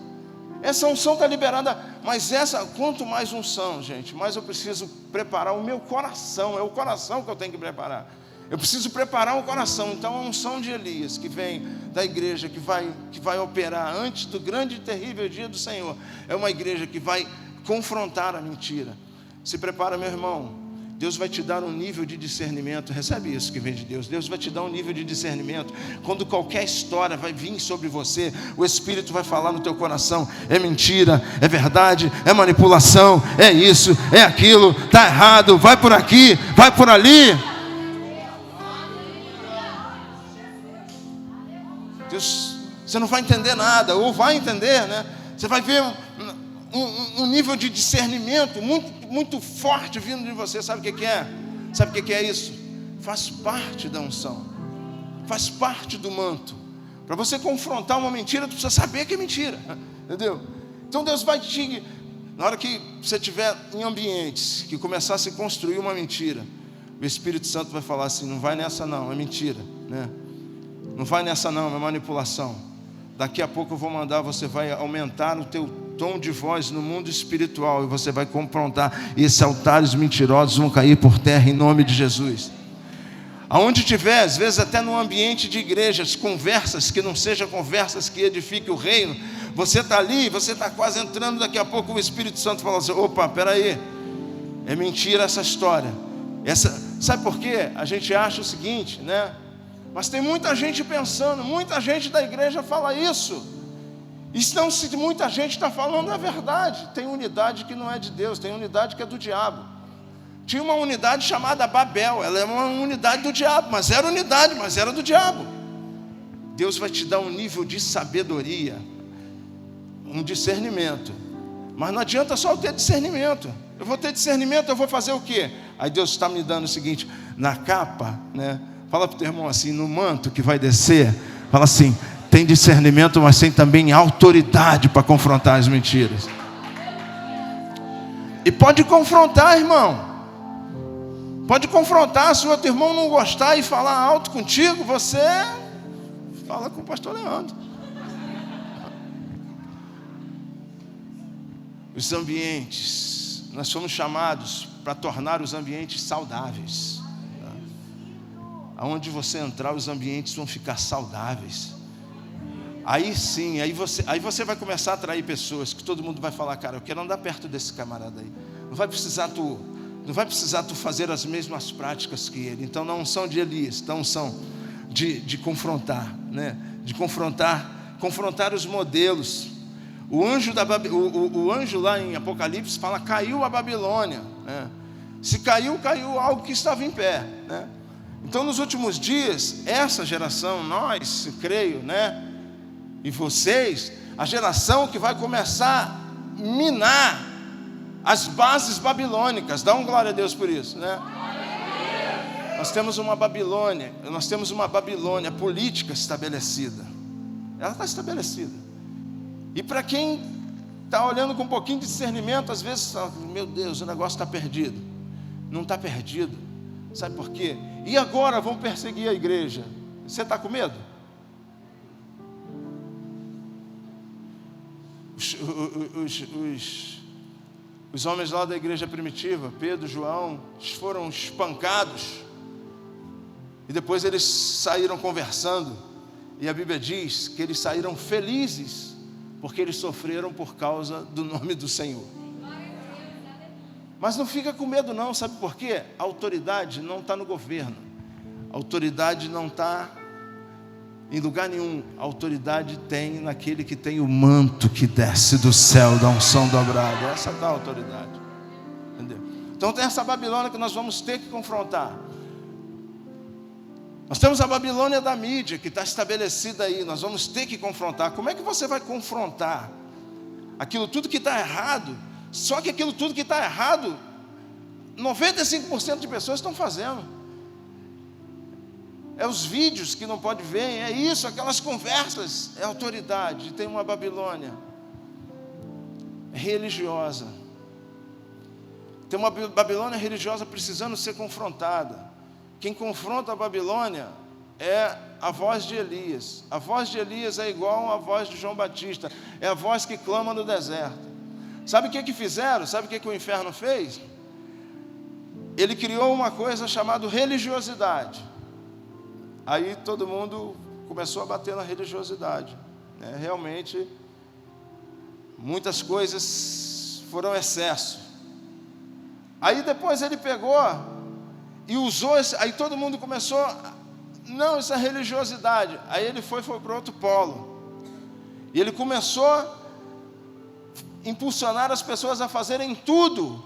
Essa unção está liberada, mas quanto mais unção, gente, mais eu preciso preparar o meu coração. É o coração que eu tenho que preparar. Eu preciso preparar o coração. Então a unção de Elias, que vem da igreja, que vai operar antes do grande e terrível dia do Senhor, é uma igreja que vai confrontar a mentira. Se prepara, meu irmão. Deus vai te dar um nível de discernimento. Recebe isso que vem de Deus. Deus vai te dar um nível de discernimento. Quando qualquer história vai vir sobre você, o Espírito vai falar no teu coração: é mentira, é verdade, é manipulação, é isso, é aquilo, está errado, vai por aqui, vai por ali. Deus, você não vai entender nada, ou vai entender, né? Você vai ver um nível de discernimento muito forte vindo de você. Sabe o que é? Sabe o que é isso? Faz parte da unção, faz parte do manto. Para você confrontar uma mentira, tu precisa saber que é mentira, entendeu? Então Deus vai te... Na hora que você estiver em ambientes que começar a se construir uma mentira, o Espírito Santo vai falar assim: não vai nessa não, é mentira, né? Não vai nessa não, é manipulação. Daqui a pouco eu vou mandar, você vai aumentar o teu tom de voz no mundo espiritual e você vai confrontar, e esses altares mentirosos vão cair por terra em nome de Jesus. Aonde tiver, às vezes até no ambiente de igrejas, conversas que não sejam conversas que edifiquem o reino, você está ali, você está quase entrando, daqui a pouco o Espírito Santo fala assim: opa, peraí, É mentira essa história. Sabe por quê? A gente acha o seguinte, né? Mas tem muita gente pensando, muita gente da igreja fala isso. Então, se muita gente está falando a verdade, tem unidade que não é de Deus, tem unidade que é do diabo. Tinha uma unidade chamada Babel, ela é uma unidade do diabo, mas era unidade, mas era do diabo. Deus vai te dar um nível de sabedoria, um discernimento. Mas não adianta só eu ter discernimento. Eu vou ter discernimento, eu vou fazer o quê? Aí Deus está me dando o seguinte, na capa, né? Fala para o teu irmão assim, no manto que vai descer, fala assim, tem discernimento, mas tem também autoridade para confrontar as mentiras. E pode confrontar, irmão. Pode confrontar. Se o outro irmão não gostar e falar alto contigo, você fala com o pastor Leandro. Os ambientes, nós fomos chamados para tornar os ambientes saudáveis. Aonde você entrar, os ambientes vão ficar saudáveis. Aí sim, aí você vai começar a atrair pessoas que todo mundo vai falar, cara, eu quero andar perto desse camarada aí. Não vai precisar tu fazer as mesmas práticas que ele. Então não são de Elias, então são de confrontar, né? De confrontar os modelos. O anjo lá em Apocalipse fala, caiu a Babilônia, né? Se caiu algo que estava em pé, né? Então nos últimos dias, essa geração, nós, creio, né? E vocês, a geração que vai começar a minar as bases babilônicas. Dá glória a Deus por isso, né? Nós temos uma Babilônia política estabelecida. Ela está estabelecida. E para quem está olhando com um pouquinho de discernimento, às vezes, meu Deus, o negócio está perdido. Não está perdido. Sabe por quê? E agora vão perseguir a igreja. Você está com medo? Os homens lá da igreja primitiva, Pedro, João, foram espancados. E depois eles saíram conversando. E a Bíblia diz que eles saíram felizes, porque eles sofreram por causa do nome do Senhor. Mas não fica com medo não, sabe por quê? A autoridade não está no governo. A autoridade não está em lugar nenhum. A autoridade tem naquele que tem o manto que desce do céu, da unção dobrada. Essa está a autoridade. Entendeu? Então tem essa Babilônia que nós vamos ter que confrontar. Nós temos a Babilônia da mídia que está estabelecida aí. Nós vamos ter que confrontar. Como é que você vai confrontar aquilo tudo que está errado? Só que aquilo tudo que está errado, 95% de pessoas estão fazendo. É os vídeos que não pode ver, é isso, aquelas conversas. É autoridade. Tem uma Babilônia religiosa. Tem uma Babilônia religiosa precisando ser confrontada. Quem confronta a Babilônia é a voz de Elias. A voz de Elias é igual à voz de João Batista. É a voz que clama no deserto. Sabe o que fizeram? Sabe o que o inferno fez? Ele criou uma coisa chamada religiosidade. Aí todo mundo começou a bater na religiosidade, né? Realmente, muitas coisas foram excesso. Aí depois ele pegou e usou, aí todo mundo começou, não, isso é religiosidade. Aí ele foi para outro polo. E ele começou a impulsionar as pessoas a fazerem tudo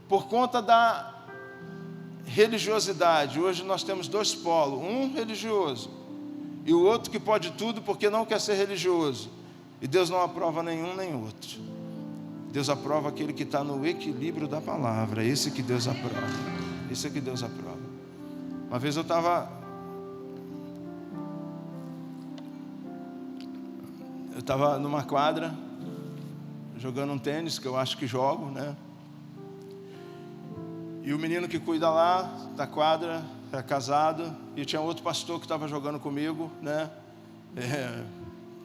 por conta da religiosidade. Hoje nós temos dois polos, um religioso e o outro que pode tudo porque não quer ser religioso. E Deus não aprova nenhum nem outro. Deus aprova aquele que está no equilíbrio da palavra. Esse que Deus aprova. Esse é que Deus aprova. Uma vez eu estava numa quadra jogando um tênis, que eu acho que jogo, né? E o menino que cuida lá da quadra é casado, e tinha outro pastor que estava jogando comigo, né?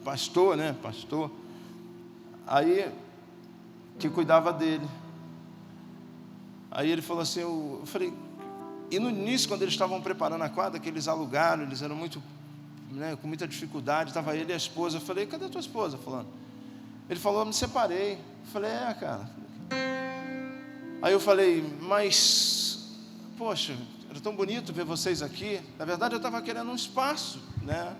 Pastor, né? Pastor. Aí, que cuidava dele. Aí ele falou assim, eu falei, e no início, quando eles estavam preparando a quadra, que eles alugaram, eles eram muito, né, com muita dificuldade, estava ele e a esposa. Eu falei, cadê a tua esposa? Falando. Ele falou, eu me separei. Eu falei, cara. Aí eu falei, mas, poxa, era tão bonito ver vocês aqui. Na verdade, eu estava querendo um espaço, né,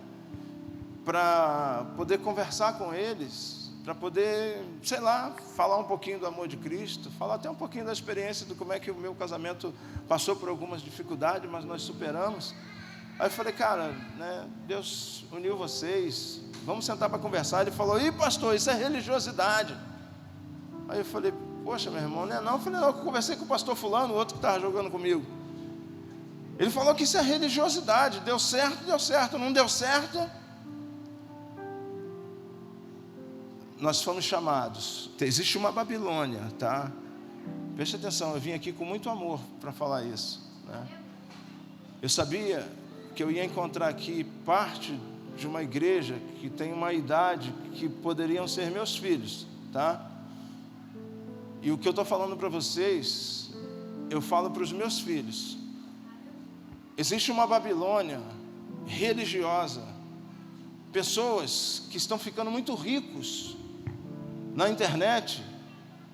para poder conversar com eles, para poder, sei lá, falar um pouquinho do amor de Cristo, falar até um pouquinho da experiência de como é que o meu casamento passou por algumas dificuldades, mas nós superamos. Aí eu falei, cara, né, Deus uniu vocês, vamos sentar para conversar. Ele falou, ih, pastor, isso é religiosidade. Aí eu falei, poxa, meu irmão, não é não. Eu falei, não, eu conversei com o pastor fulano, o outro que estava jogando comigo. Ele falou que isso é religiosidade, deu certo, não deu certo. Nós fomos chamados, existe uma Babilônia, tá? Preste atenção, eu vim aqui com muito amor para falar isso, né? Eu sabia que eu ia encontrar aqui parte de uma igreja que tem uma idade que poderiam ser meus filhos, tá? E o que eu estou falando para vocês, eu falo para os meus filhos. Existe uma Babilônia religiosa, pessoas que estão ficando muito ricos na internet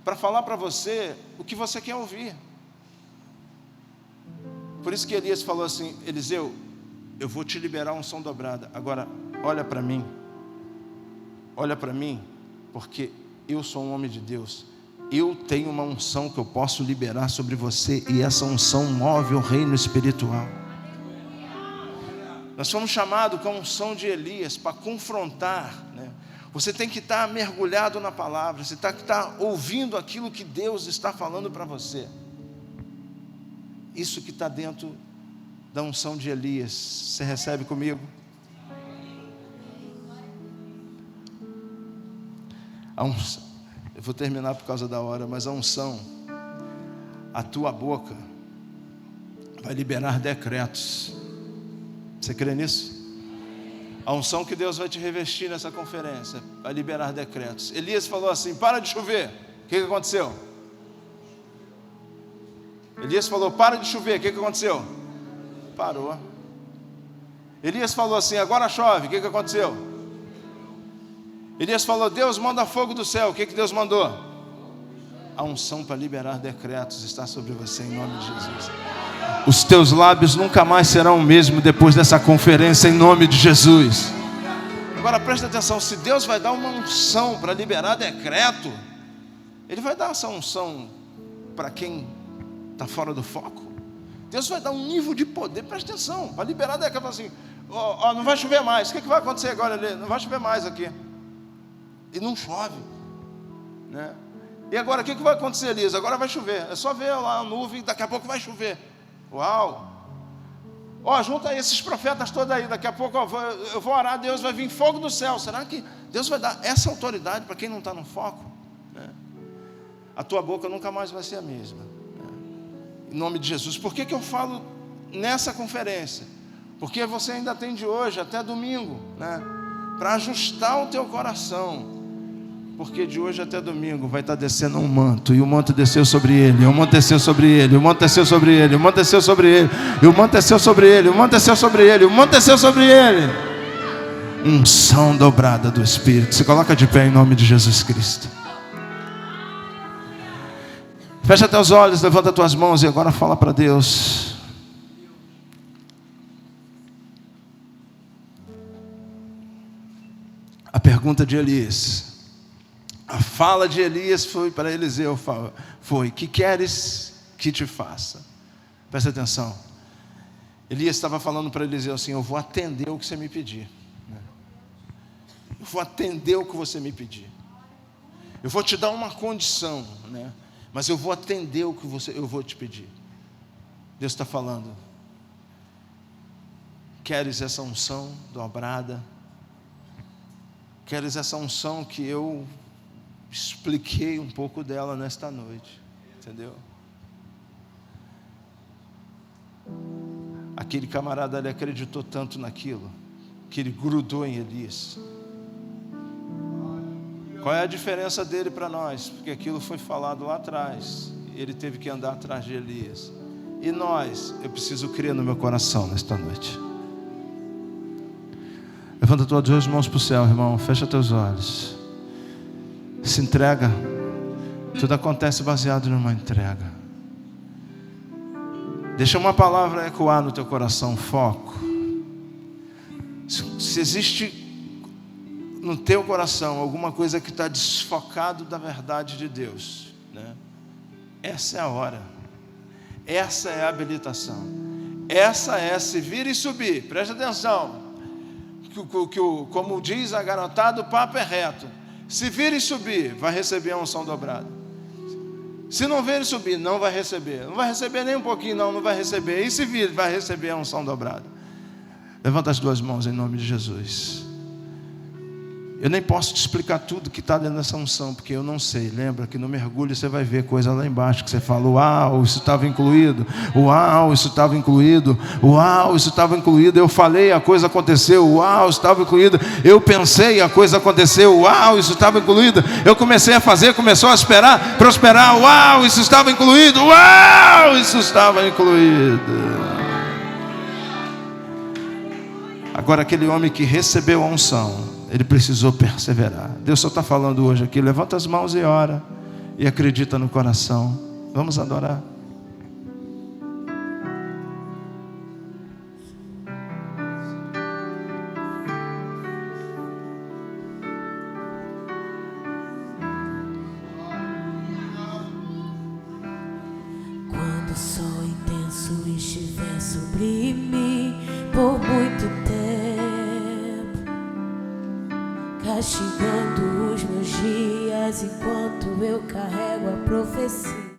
para falar para você o que você quer ouvir. Por isso que Elias falou assim, Eliseu, eu vou te liberar unção dobrada. Agora, olha para mim, porque eu sou um homem de Deus. Eu tenho uma unção que eu posso liberar sobre você, e essa unção move o reino espiritual. Nós fomos chamados com a unção de Elias para confrontar, né? Você tem que estar mergulhado na palavra, você tem que estar ouvindo aquilo que Deus está falando para você. Isso que está dentro da unção de Elias, você recebe comigo? A unção, eu vou terminar por causa da hora, mas a unção, a tua boca vai liberar decretos. Você crê nisso? A unção que Deus vai te revestir nessa conferência vai liberar decretos. Elias falou assim, para de chover. O que aconteceu? Elias falou, para de chover. O que aconteceu? Parou. Elias falou assim, agora chove. O que aconteceu? Elias falou, Deus manda fogo do céu. O que Deus mandou? A unção para liberar decretos está sobre você, em nome de Jesus. Os teus lábios nunca mais serão o mesmo depois dessa conferência, em nome de Jesus. Agora presta atenção, se Deus vai dar uma unção para liberar decreto, Ele vai dar essa unção para quem está fora do foco. Deus vai dar um nível de poder, presta atenção, para liberar decreto, assim, não vai chover mais. O que vai acontecer agora, Eli? Não vai chover mais aqui. E não chove, né? E agora o que vai acontecer, Elias? Agora vai chover, é só ver lá a nuvem, daqui a pouco vai chover. Uau! Junta esses profetas todos aí, daqui a pouco eu vou orar, Deus vai vir fogo do céu. Será que Deus vai dar essa autoridade para quem não está no foco? Né? A tua boca nunca mais vai ser a mesma, né? Em nome de Jesus. Por que eu falo nessa conferência? Porque você ainda tem de hoje até domingo, né, para ajustar o teu coração. Porque de hoje até domingo vai estar descendo um manto, e o manto desceu sobre ele, o manto desceu sobre ele, o manto desceu sobre ele, o manto desceu sobre ele, e o manto desceu sobre ele, o manto desceu sobre ele, o manto desceu sobre ele. Unção dobrada do Espírito. Se coloca de pé em nome de Jesus Cristo. Fecha teus olhos, levanta tuas mãos e agora fala para Deus. A pergunta de Elias, a fala de Elias foi para Eliseu, foi, que queres que te faça? Presta atenção. Elias estava falando para Eliseu assim, eu vou atender o que você me pedir. Eu vou atender o que você me pedir. Eu vou te dar uma condição, né? Mas eu vou atender o que eu vou te pedir. Deus está falando, queres essa unção dobrada? Queres essa unção que eu expliquei um pouco dela nesta noite, entendeu? Aquele camarada ali acreditou tanto naquilo que ele grudou em Elias. Qual é a diferença dele para nós? Porque aquilo foi falado lá atrás, ele teve que andar atrás de Elias. E nós, eu preciso crer no meu coração nesta noite. Levanta tuas duas mãos para o céu, irmão, fecha teus olhos. Se entrega. Tudo acontece baseado numa entrega. Deixa uma palavra ecoar no teu coração, foco. Se existe no teu coração alguma coisa que está desfocado da verdade de Deus, né? Essa é a hora. Essa é a habilitação. Essa é se vir e subir. Presta atenção. Como diz a garotada, o papo é reto. Se vir e subir, vai receber a unção dobrada. Se não vir e subir, não vai receber. Não vai receber nem um pouquinho, não vai receber. E se vir, vai receber a unção dobrada. Levanta as duas mãos em nome de Jesus. Eu nem posso te explicar tudo que está dentro dessa unção, porque eu não sei. Lembra que no mergulho você vai ver coisa lá embaixo, que você fala, uau, isso estava incluído. Uau, isso estava incluído. Uau, isso estava incluído. Eu falei, a coisa aconteceu. Uau, isso estava incluído. Eu pensei, a coisa aconteceu. Uau, isso estava incluído. Eu comecei a fazer, começou a prosperar. Uau, isso estava incluído. Uau, isso estava incluído. Agora, aquele homem que recebeu a unção, ele precisou perseverar. Deus só está falando hoje aqui. Levanta as mãos e ora. E acredita no coração. Vamos adorar. Quando o sol intenso estiver sobre mim por muito tempo, castigando os meus dias enquanto eu carrego a profecia.